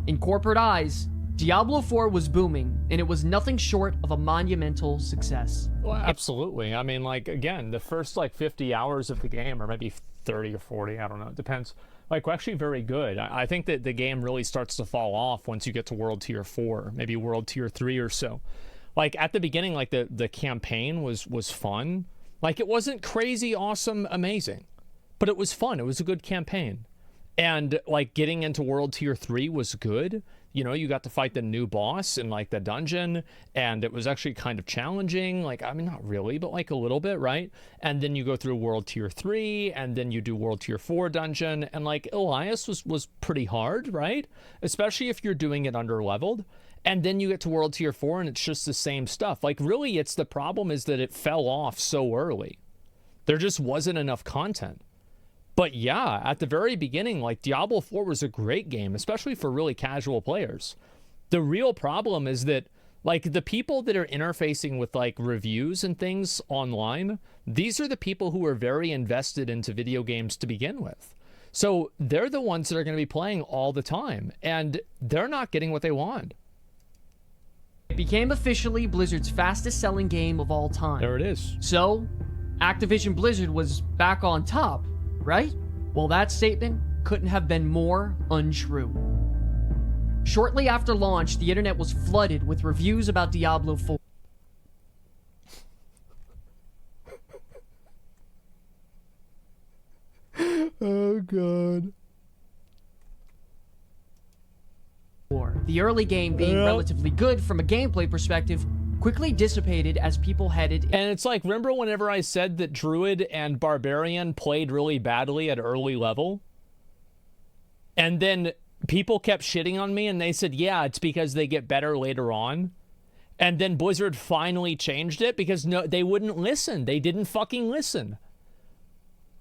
In corporate eyes, Diablo 4 was booming, and it was nothing short of a monumental success. Well, absolutely. I mean, like, again, the first, 50 hours of the game, or maybe 30 or 40, I don't know, it depends, were actually very good. I think that the game really starts to fall off once you get to World Tier 4, maybe World Tier 3 or so. At the beginning, the campaign was fun. It wasn't crazy, awesome, amazing, but it was fun. It was a good campaign. And, getting into World Tier 3 was good. You know, you got to fight the new boss in, the dungeon, and it was actually kind of challenging. I mean, not really, but, a little bit, right? And then you go through World Tier 3, and then you do World Tier 4 dungeon, and, Elias was pretty hard, right? Especially if you're doing it under-leveled. And then you get to World Tier 4, and it's just the same stuff. Really, it's the problem is that it fell off so early. There just wasn't enough content. But yeah, at the very beginning, Diablo 4 was a great game, especially for really casual players. The real problem is that, the people that are interfacing with, reviews and things online, these are the people who are very invested into video games to begin with. So they're the ones that are going to be playing all the time, and they're not getting what they want. It became officially Blizzard's fastest-selling game of all time. There it is. So, Activision Blizzard was back on top, right? Well, that statement couldn't have been more untrue. Shortly after launch, the internet was flooded with reviews about Diablo 4. Oh, God. The early game being relatively good from a gameplay perspective quickly dissipated as people headed. And it's remember whenever I said that Druid and Barbarian played really badly at early level? And then people kept shitting on me and they said, yeah, it's because they get better later on. And then Blizzard finally changed it because no, they wouldn't listen. They didn't fucking listen.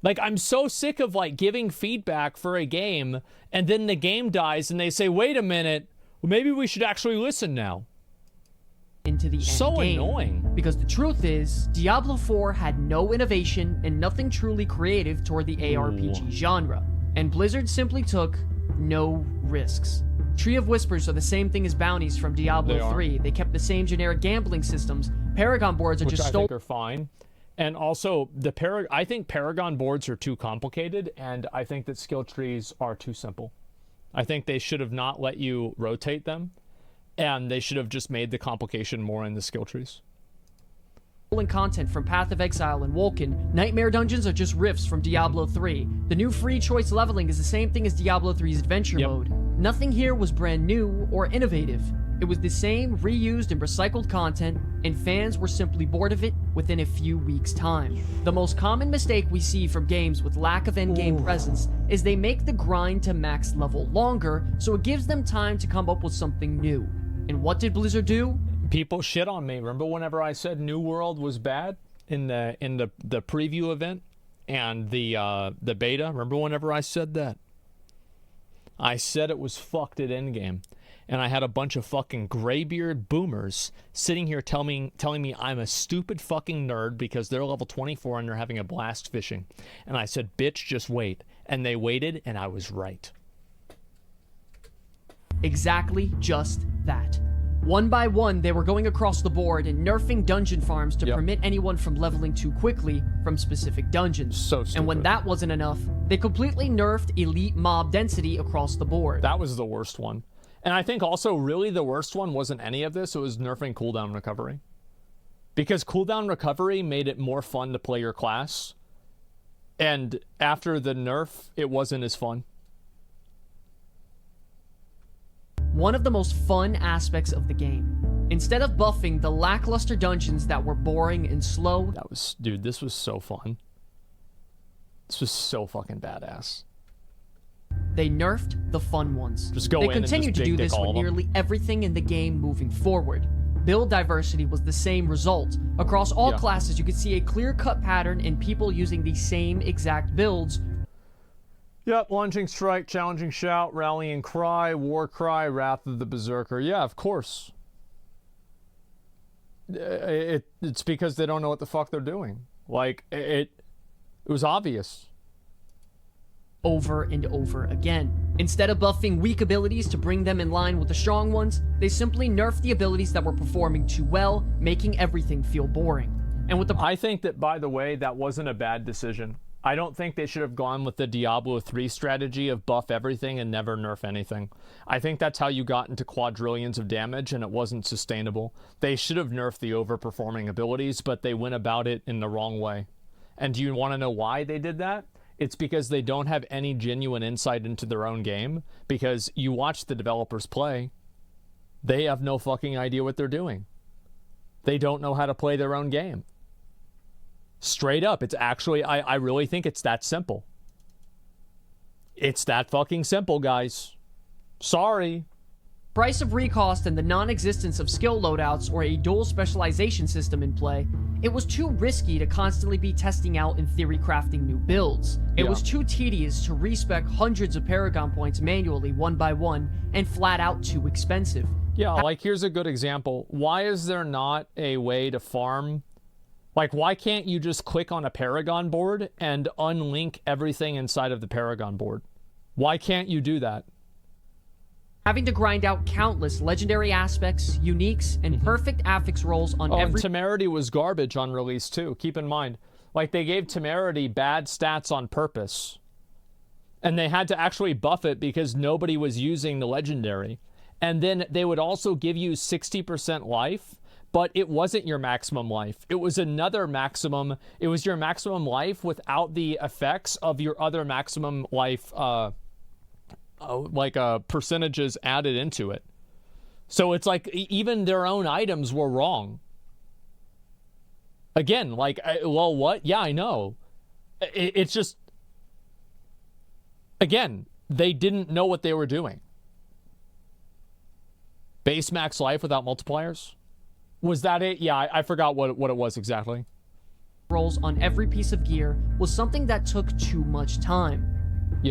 Like, I'm so sick of, like, giving feedback for a game, and then the game dies, and they say, wait a minute, well, maybe we should actually listen now. Into the so end game. Annoying. Because the truth is, Diablo 4 had no innovation and nothing truly creative toward the ARPG genre. And Blizzard simply took no risks. Tree of Whispers are the same thing as bounties from Diablo 3. They kept the same generic gambling systems. Paragon boards are Which just I think are fine. And also, I think Paragon boards are too complicated, and I think that skill trees are too simple. I think they should have not let you rotate them, and they should have just made the complication more in the skill trees. Content from Path of Exile and Vulcan, Nightmare Dungeons are just riffs from Diablo 3. The new free choice leveling is the same thing as Diablo 3's adventure mode. Nothing here was brand new or innovative. It was the same reused and recycled content, and fans were simply bored of it within a few weeks' time. The most common mistake we see from games with lack of endgame presence is they make the grind to max level longer, so it gives them time to come up with something new. And what did Blizzard do? People shit on me. Remember whenever I said New World was bad in the preview event and the beta? Remember whenever I said that? I said it was fucked at endgame. And I had a bunch of fucking graybeard boomers sitting here telling me I'm a stupid fucking nerd because they're level 24 and they're having a blast fishing. And I said, bitch, just wait. And they waited, and I was right. Exactly just that. One by one, they were going across the board and nerfing dungeon farms to permit anyone from leveling too quickly from specific dungeons. So stupid. And when that wasn't enough, they completely nerfed elite mob density across the board. That was the worst one. And I think also really the worst one wasn't any of this. It was nerfing cooldown recovery. Because cooldown recovery made it more fun to play your class. And after the nerf, it wasn't as fun. One of the most fun aspects of the game. Instead of buffing the lackluster dungeons that were boring and slow... Dude, this was so fun. This was so fucking badass. They nerfed the fun ones. Just go they in and continued just to do big this dick all with of them. nearly everything in the game moving forward. Build diversity was the same result. Across all classes, you could see a clear-cut pattern in people using the same exact builds. Yep, lunging strike, challenging shout, rallying cry, war cry, wrath of the berserker. Yeah, of course. It's because they don't know what the fuck they're doing. Like, it was obvious. Over and over again. Instead of buffing weak abilities to bring them in line with the strong ones, they simply nerfed the abilities that were performing too well, making everything feel boring. And with the I think that, by the way, that wasn't a bad decision. I don't think they should have gone with the Diablo 3 strategy of buff everything and never nerf anything. I think that's how you got into quadrillions of damage, and it wasn't sustainable. They should have nerfed the overperforming abilities, but they went about it in the wrong way. And do you want to know why they did that? It's because they don't have any genuine insight into their own game, because you watch the developers play, they have no fucking idea what they're doing. They don't know how to play their own game. Straight up, it's actually, I really think it's that simple. It's that fucking simple, guys. Sorry. Price of recost and the non-existence of skill loadouts or a dual specialization system in play, it was too risky to constantly be testing out and theory crafting new builds. It was too tedious to respec hundreds of Paragon points manually one by one, and flat out too expensive. Yeah, like here's a good example. Why is there not a way to farm? Like, why can't you just click on a Paragon board and unlink everything inside of the Paragon board? Why can't you do that? Having to grind out countless legendary aspects, uniques, and perfect affix rolls on every... and temerity was garbage on release too. Keep in mind, like, they gave temerity bad stats on purpose. And they had to actually buff it because nobody was using the legendary. And then they would also give you 60% life, but it wasn't your maximum life. It was another maximum. It was your maximum life without the effects of your other maximum life, percentages added into it. So it's like even their own items were wrong. Again, like, well, what? Yeah, I know. It's just, again, they didn't know what they were doing. Base max life without multipliers? Was that it? Yeah, I forgot what it was exactly. rolls on every piece of gear was something that took too much time.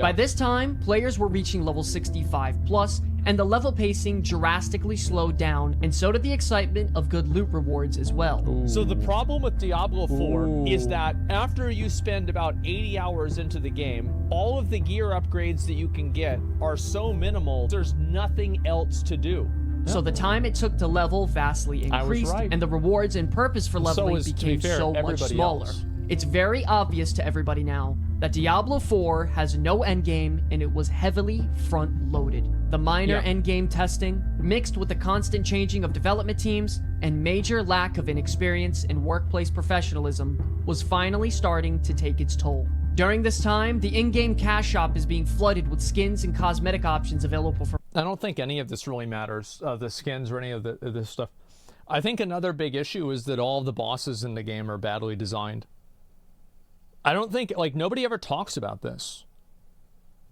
By this time, players were reaching level 65 plus, and the level pacing drastically slowed down, and so did the excitement of good loot rewards as well. So the problem with Diablo 4 is that after you spend about 80 hours into the game, all of the gear upgrades that you can get are so minimal, there's nothing else to do. So the time it took to level vastly increased, and the rewards and purpose for leveling became so much smaller. It's very obvious to everybody now that Diablo 4 has no endgame, and it was heavily front-loaded. The minor endgame testing, mixed with the constant changing of development teams, and major lack of inexperience and workplace professionalism, was finally starting to take its toll. During this time, the in-game cash shop is being flooded with skins and cosmetic options available for... I don't think any of this really matters, the skins or any of this stuff. I think another big issue is that all of the bosses in the game are badly designed. I don't think, like, nobody ever talks about this.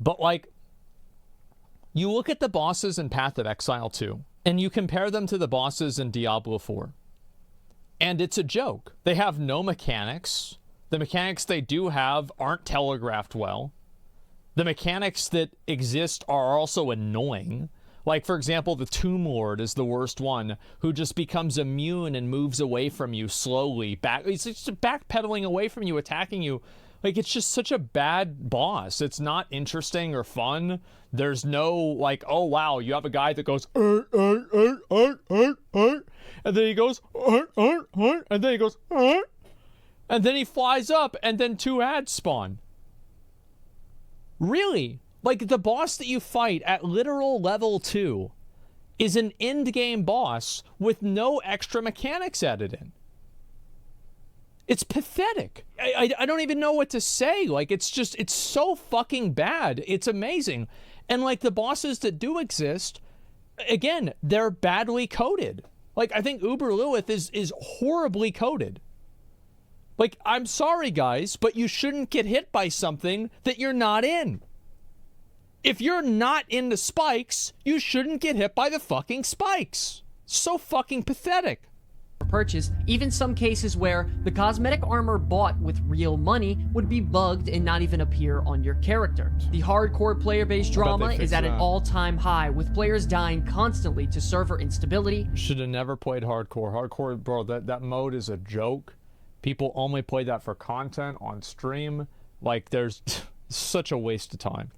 But, like, you look at the bosses in Path of Exile 2, and you compare them to the bosses in Diablo 4. And it's a joke. They have no mechanics. The mechanics they do have aren't telegraphed well. The mechanics that exist are also annoying. Like, for example, the Tomb Lord is the worst one, who just becomes immune and moves away from you slowly. He's just backpedaling away from you, attacking you. Like, it's just such a bad boss. It's not interesting or fun. There's no, like, oh, wow, you have a guy that goes, and then he goes, and then he goes, and then he flies up, and then 2 ads spawn. Really? Like, the boss that you fight at literal level 2 is an end-game boss with no extra mechanics added in. It's pathetic. I don't even know what to say. Like, it's so fucking bad. It's amazing. And, like, the bosses that do exist, again, they're badly coded. Like, I think Uber Lilith is horribly coded. Like, I'm sorry, guys, but you shouldn't get hit by something that you're not in. If you're not into spikes, you shouldn't get hit by the fucking spikes. So fucking pathetic. Purchase, even some cases where the cosmetic armor bought with real money would be bugged and not even appear on your character. The hardcore player-based drama is at an all-time high, with players dying constantly to server instability. Should have never played hardcore. Hardcore, bro, that mode is a joke. People only play that for content on stream. Like, there's such a waste of time.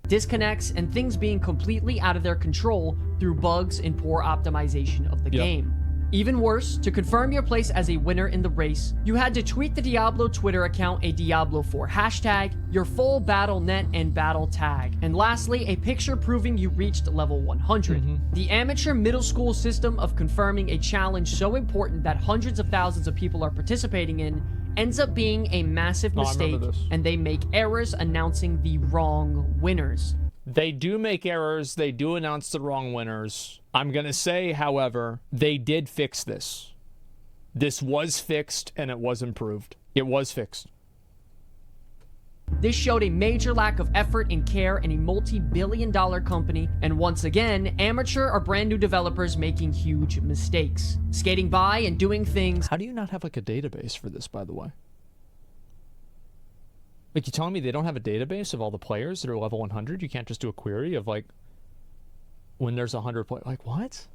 Disconnects and things being completely out of their control through bugs and poor optimization of the game. Even worse, to confirm your place as a winner in the race, you had to tweet the Diablo Twitter account a Diablo 4 hashtag, your full battle net and battle tag, and lastly, a picture proving you reached level 100. The amateur middle school system of confirming a challenge so important that hundreds of thousands of people are participating in ends up being a massive mistake, and they make errors announcing the wrong winners. They do make errors. They do announce the wrong winners. I'm going to say, however, they did fix this. This was fixed, and it was improved. It was fixed. This showed a major lack of effort and care in a multi-billion-dollar company, and once again, amateur or brand new developers making huge mistakes. Skating by and doing things... How do you not have, like, a database for this, by the way? Like, you telling me they don't have a database of all the players that are level 100? You can't just do a query of, like, when there's 100 players? Like, what?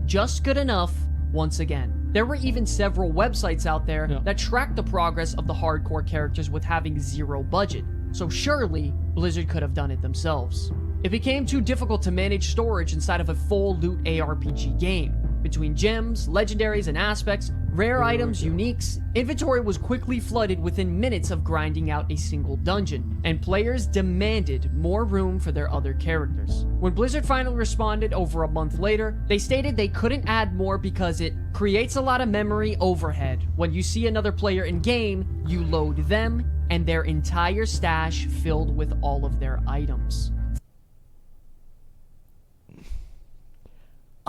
Just good enough once again. There were even several websites out there that track the progress of the hardcore characters with having zero budget, so surely Blizzard could have done it themselves. It became too difficult to manage storage inside of a full loot ARPG game. Between gems, legendaries, and aspects, rare items, uniques, inventory was quickly flooded within minutes of grinding out a single dungeon, and players demanded more room for their other characters. When Blizzard finally responded over a month later, they stated they couldn't add more because it creates a lot of memory overhead. When you see another player in game, you load them and their entire stash filled with all of their items.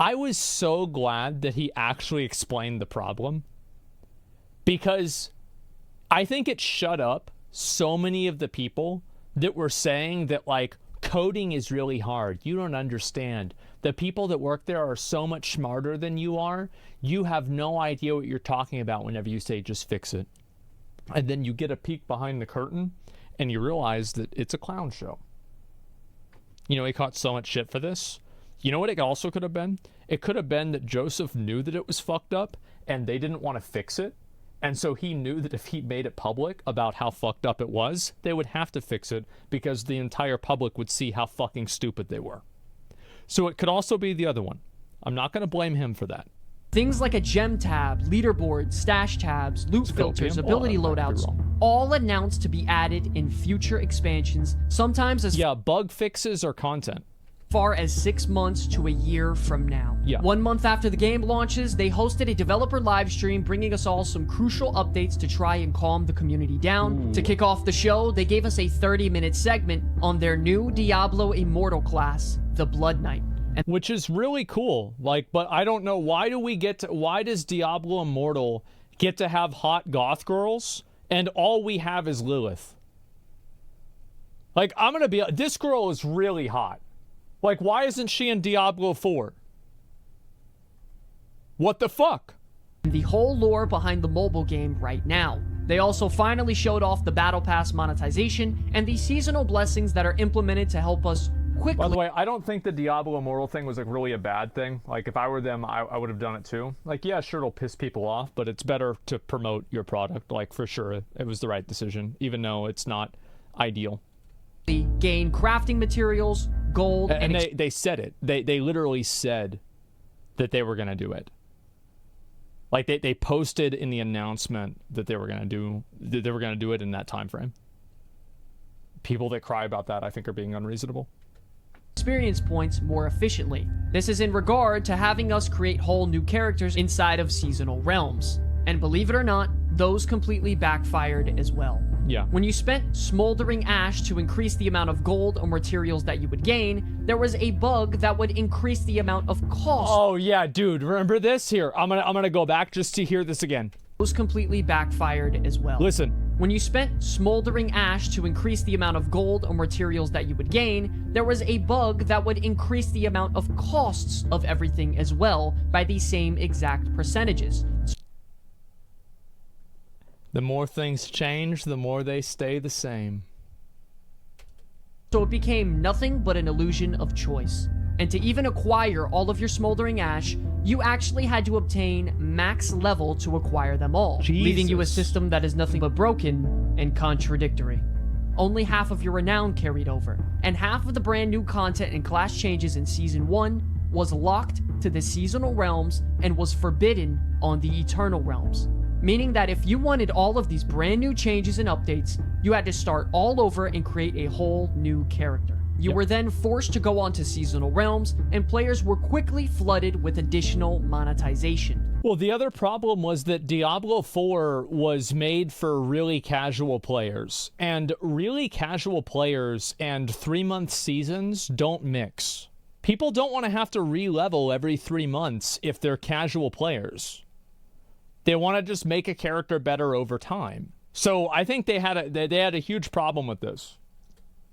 I was so glad that he actually explained the problem, because I think it shut up so many of the people that were saying that, like, coding is really hard. You don't understand. The people that work there are so much smarter than you are. You have no idea what you're talking about whenever you say just fix it. And then you get a peek behind the curtain and you realize that it's a clown show. You know, he caught so much shit for this. You know what it also could have been? It could have been that Joseph knew that it was fucked up and they didn't want to fix it. And so he knew that if he made it public about how fucked up it was, they would have to fix it because the entire public would see how fucking stupid they were. So it could also be the other one. I'm not going to blame him for that. Things like a gem tab, leaderboard, stash tabs, loot filters, ability loadouts, all announced to be added in future expansions, sometimes as bug fixes or content. Far as 6 months to a year from now. 1 month after the game launches, they hosted a developer live stream bringing us all some crucial updates to try and calm the community down. To kick off the show, they gave us a 30-minute segment on their new Diablo Immortal class, the Blood Knight. Which is really cool. Like, but I don't know, why does Diablo Immortal get to have hot goth girls and all we have is Lilith? Like, this girl is really hot. Like, why isn't she in Diablo 4? What the fuck? The whole lore behind the mobile game right now. They also finally showed off the Battle Pass monetization and the seasonal blessings that are implemented to help us quickly. By the way, I don't think the Diablo Immortal thing was like really a bad thing. Like, if I were them, I would have done it too. Like, yeah, sure, it'll piss people off, but it's better to promote your product. Like, for sure, it was the right decision, even though it's not ideal. Gain crafting materials, gold, and they said it. They literally said that they were gonna do it. Like, they posted in the announcement that they were gonna do it in that time frame. People that cry about that, I think, are being unreasonable. Experience points more efficiently. This is in regard to having us create whole new characters inside of seasonal realms. And believe it or not, those completely backfired as well. Yeah. When you spent Smoldering Ash to increase the amount of gold or materials that you would gain, there was a bug that would increase the amount of cost. Oh yeah, dude, remember this? Here, I'm gonna go back just to hear this again. Those completely backfired as well. Listen. When you spent Smoldering Ash to increase the amount of gold or materials that you would gain, there was a bug that would increase the amount of costs of everything as well by the same exact percentages. The more things change, the more they stay the same. So it became nothing but an illusion of choice. And to even acquire all of your Smoldering Ash, you actually had to obtain max level to acquire them all, leaving you a system that is nothing but broken and contradictory. Only half of your renown carried over, and half of the brand new content and class changes in Season 1 was locked to the seasonal realms and was forbidden on the eternal realms. Meaning that if you wanted all of these brand new changes and updates, you had to start all over and create a whole new character. You were then forced to go onto seasonal realms, and players were quickly flooded with additional monetization. Well, the other problem was that Diablo 4 was made for really casual players, and really casual players and 3-month seasons don't mix. People don't want to have to re-level every 3 months if they're casual players. They want to just make a character better over time. So I think they had a huge problem with this.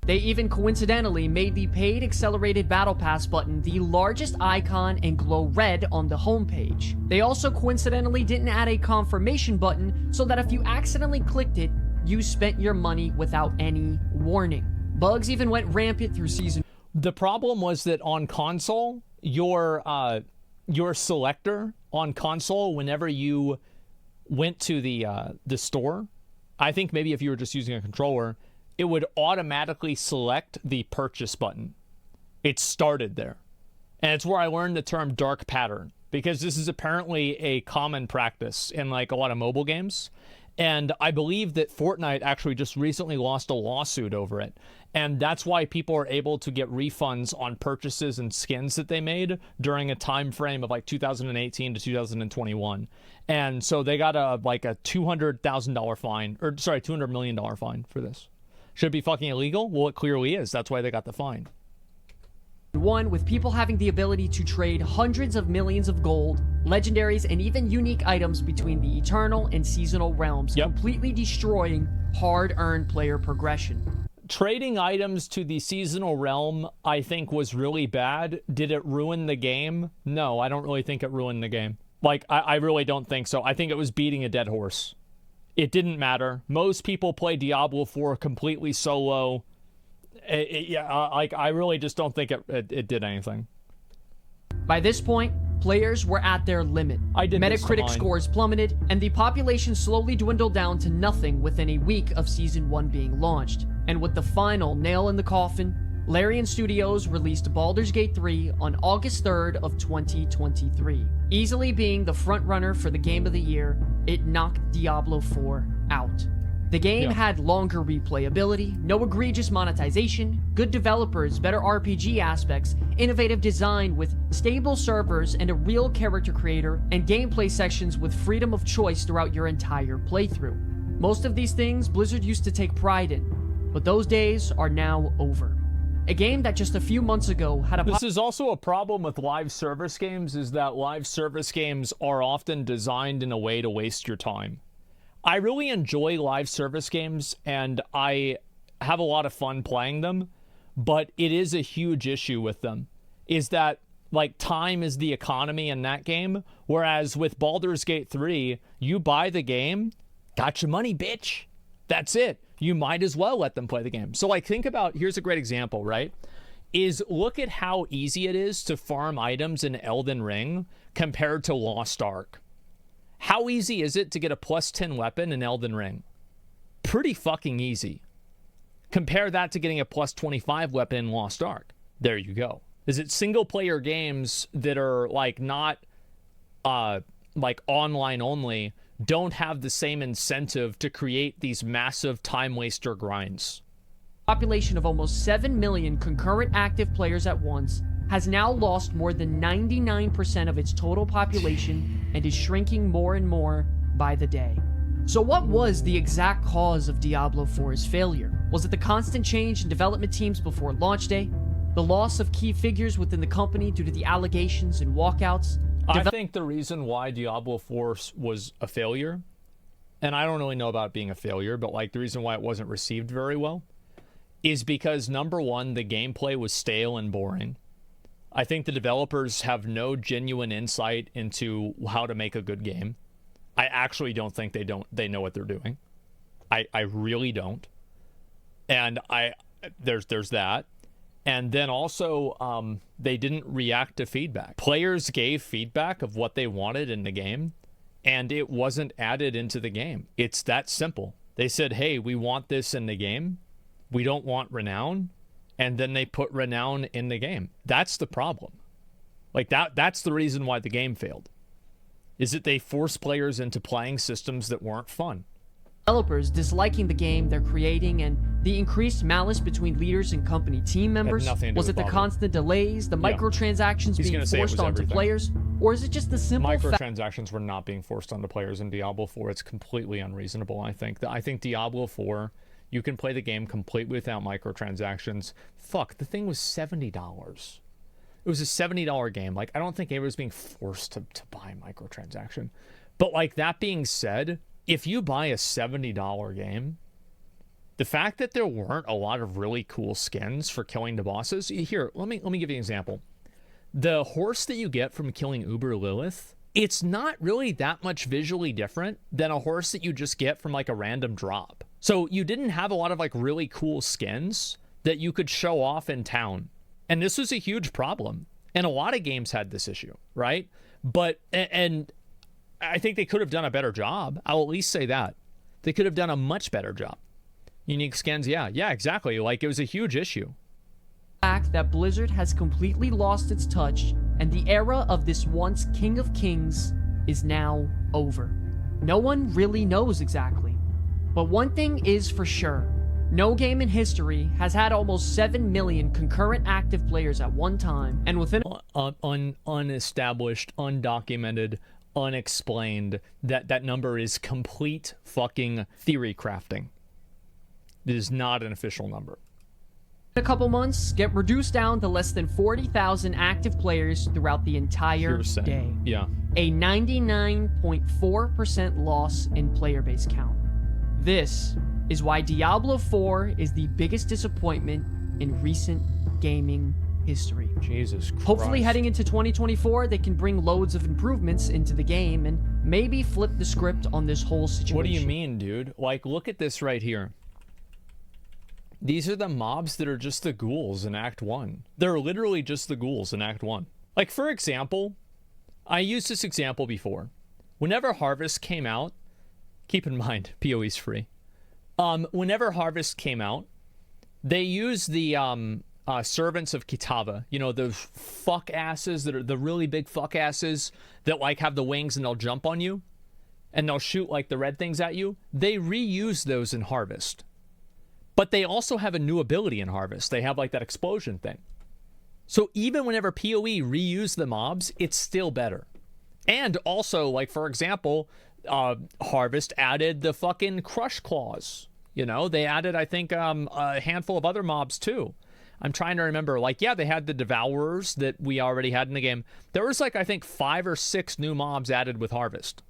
They even coincidentally made the paid accelerated battle pass button the largest icon and glow red on the homepage. They also coincidentally didn't add a confirmation button so that if you accidentally clicked it, you spent your money without any warning. Bugs even went rampant through season. The problem was that on console, your selector on console, whenever you went to the store, I think maybe if you were just using a controller, it would automatically select the purchase button. It started there. And it's where I learned the term dark pattern, because this is apparently a common practice in like a lot of mobile games. And I believe that Fortnite actually just recently lost a lawsuit over it. And that's why people are able to get refunds on purchases and skins that they made during a time frame of like 2018 to 2021. And so they got a $200,000 fine, or sorry, $200 million fine for this. Should it be fucking illegal? Well, it clearly is. That's why they got the fine. One, with people having the ability to trade hundreds of millions of gold, legendaries, and even unique items between the eternal and seasonal realms, completely destroying hard-earned player progression. Trading items to the seasonal realm, I think, was really bad. Did it ruin the game? No, I don't really think it ruined the game. Like, I really don't think so. I think it was beating a dead horse. It didn't matter. Most people play Diablo 4 completely solo. I really just don't think it did anything. By this point, players were at their limit. Metacritic scores plummeted, and the population slowly dwindled down to nothing within a week of Season 1 being launched. And with the final nail in the coffin, Larian Studios released Baldur's Gate 3 on August 3rd of 2023. Easily being the frontrunner for the Game of the Year, it knocked Diablo 4 out. The game had longer replayability, no egregious monetization, good developers, better RPG aspects, innovative design with stable servers and a real character creator, and gameplay sections with freedom of choice throughout your entire playthrough. Most of these things Blizzard used to take pride in, but those days are now over. A game that just a few months ago had a... This is also a problem with live service games, is that live service games are often designed in a way to waste your time. I really enjoy live service games, and I have a lot of fun playing them, but it is a huge issue with them, is that, like, time is the economy in that game, whereas with Baldur's Gate 3, you buy the game, got your money, bitch. That's it. You might as well let them play the game. So, like, think about, here's a great example, right? Is look at how easy it is to farm items in Elden Ring compared to Lost Ark. How easy is it to get a plus 10 weapon in Elden Ring? Pretty fucking easy. Compare that to getting a plus 25 weapon in Lost Ark. There you go. Is it single player games that are like not like online only don't have the same incentive to create these massive time waster grinds? Population of almost 7 million concurrent active players at once has now lost more than 99% of its total population and is shrinking more and more by the day. So what was the exact cause of Diablo 4's failure? Was it the constant change in development teams before launch day? The loss of key figures within the company due to the allegations and walkouts? I think the reason why Diablo 4 was a failure, and I don't really know about it being a failure, but like the reason why it wasn't received very well, is because number one, the gameplay was stale and boring. I think the developers have no genuine insight into how to make a good game. I actually don't think they know what they're doing. I really don't. And there's that. And then also, they didn't react to feedback. Players gave feedback of what they wanted in the game, and it wasn't added into the game. It's that simple. They said, hey, we want this in the game. We don't want renown. And then they put renown in the game. That's the problem. Like, that's the reason why the game failed. Is that they forced players into playing systems that weren't fun. Developers disliking the game they're creating and the increased malice between leaders and company team members? Was it the constant delays, the microtransactions being forced onto players? Or is it just the simple microtransactions were not being forced onto players in Diablo 4. It's completely unreasonable, I think. I think Diablo 4... you can play the game completely without microtransactions. Fuck, the thing was $70. It was a $70 game. Like, I don't think anybody's being forced to buy a microtransaction. But, like, that being said, if you buy a $70 game, the fact that there weren't a lot of really cool skins for killing the bosses... Here, let me give you an example. The horse that you get from killing Uber Lilith, it's not really that much visually different than a horse that you just get from, like, a random drop. So you didn't have a lot of like really cool skins that you could show off in town. And this was a huge problem. And a lot of games had this issue, right? But, and I think they could have done a better job. I'll at least say that. They could have done a much better job. Unique skins, yeah, exactly. Like, it was a huge issue. Fact that Blizzard has completely lost its touch, and the era of this once King of Kings is now over. No one really knows exactly. But one thing is for sure, no game in history has had almost 7 million concurrent active players at one time, and within unestablished, undocumented, unexplained, that number is complete fucking theory crafting. It is not an official number. A couple months, get reduced down to less than 40,000 active players throughout the entire day. Yeah. A 99.4% loss in player base count. This is why Diablo 4 is the biggest disappointment in recent gaming history. Jesus Christ. Hopefully heading into 2024, they can bring loads of improvements into the game and maybe flip the script on this whole situation. What do you mean, dude? Like, look at this right here. These are the mobs that are just the ghouls in Act 1. They're literally just the ghouls in Act 1. Like, for example, I used this example before. Whenever Harvest came out, keep in mind, PoE's free. Whenever Harvest came out, they used the servants of Kitava. You know, those fuck asses that are the really big fuck asses that like have the wings and they'll jump on you and they'll shoot like the red things at you. They reuse those in Harvest. But they also have a new ability in Harvest. They have like that explosion thing. So even whenever PoE reuse the mobs, it's still better. And also, like, for example, Harvest added the fucking Crush Claws. You know, they added, I think, a handful of other mobs too. I'm trying to remember. Like, yeah, they had the Devourers that we already had in the game. There was, like, I think 5 or 6 new mobs added with Harvest.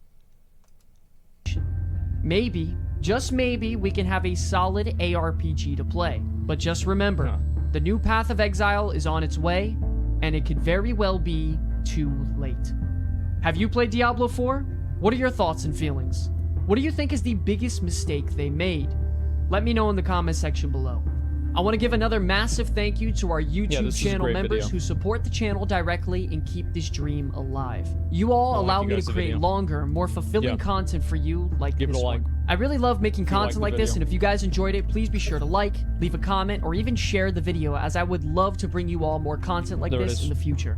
Maybe, just maybe, we can have a solid ARPG to play. But just remember, the new Path of Exile is on its way, and it could very well be too late. Have you played Diablo 4? What are your thoughts and feelings? What do you think is the biggest mistake they made? Let me know in the comment section below. I want to give another massive thank you to our YouTube channel members who support the channel directly and keep this dream alive. You all allow me to create longer, more fulfilling content for you like this one. I really love making content like this, and if you guys enjoyed it, please be sure to like, leave a comment, or even share the video, as I would love to bring you all more content like this in the future.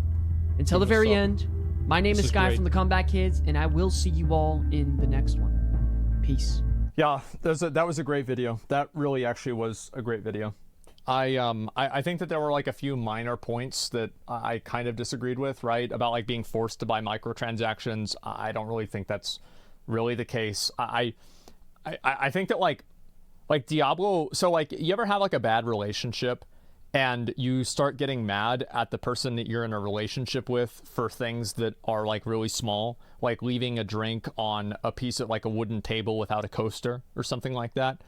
Until the very end, my name is Sky from the Comeback Kids, and I will see you all in the next one. Peace. Yeah, that was a great video. That really actually was a great video. I think that there were like a few minor points that I kind of disagreed with, right? About like being forced to buy microtransactions. I don't really think that's really the case. I think that like Diablo, so like you ever have like a bad relationship and you start getting mad at the person that you're in a relationship with for things that are like really small, like leaving a drink on a piece of like a wooden table without a coaster or something like that.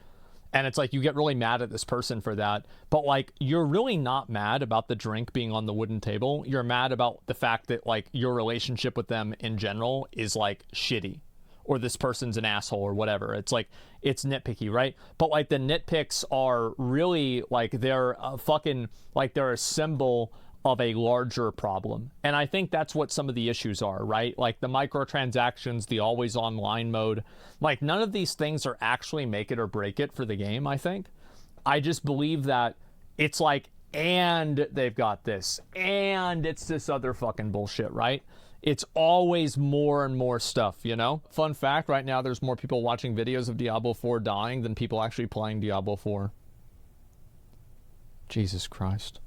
And it's like you get really mad at this person for that, but like you're really not mad about the drink being on the wooden table. You're mad about the fact that like your relationship with them in general is like shitty, or this person's an asshole or whatever. It's like, it's nitpicky, right? But like the nitpicks are really like they're a fucking, like they're a symbol of a larger problem. And I think that's what some of the issues are, right? Like the microtransactions, the always online mode, like none of these things are actually make it or break it for the game, I think. I just believe that it's like, and they've got this, and it's this other fucking bullshit, right? It's always more and more stuff, you know? Fun fact, right now there's more people watching videos of Diablo 4 dying than people actually playing Diablo 4. Jesus Christ.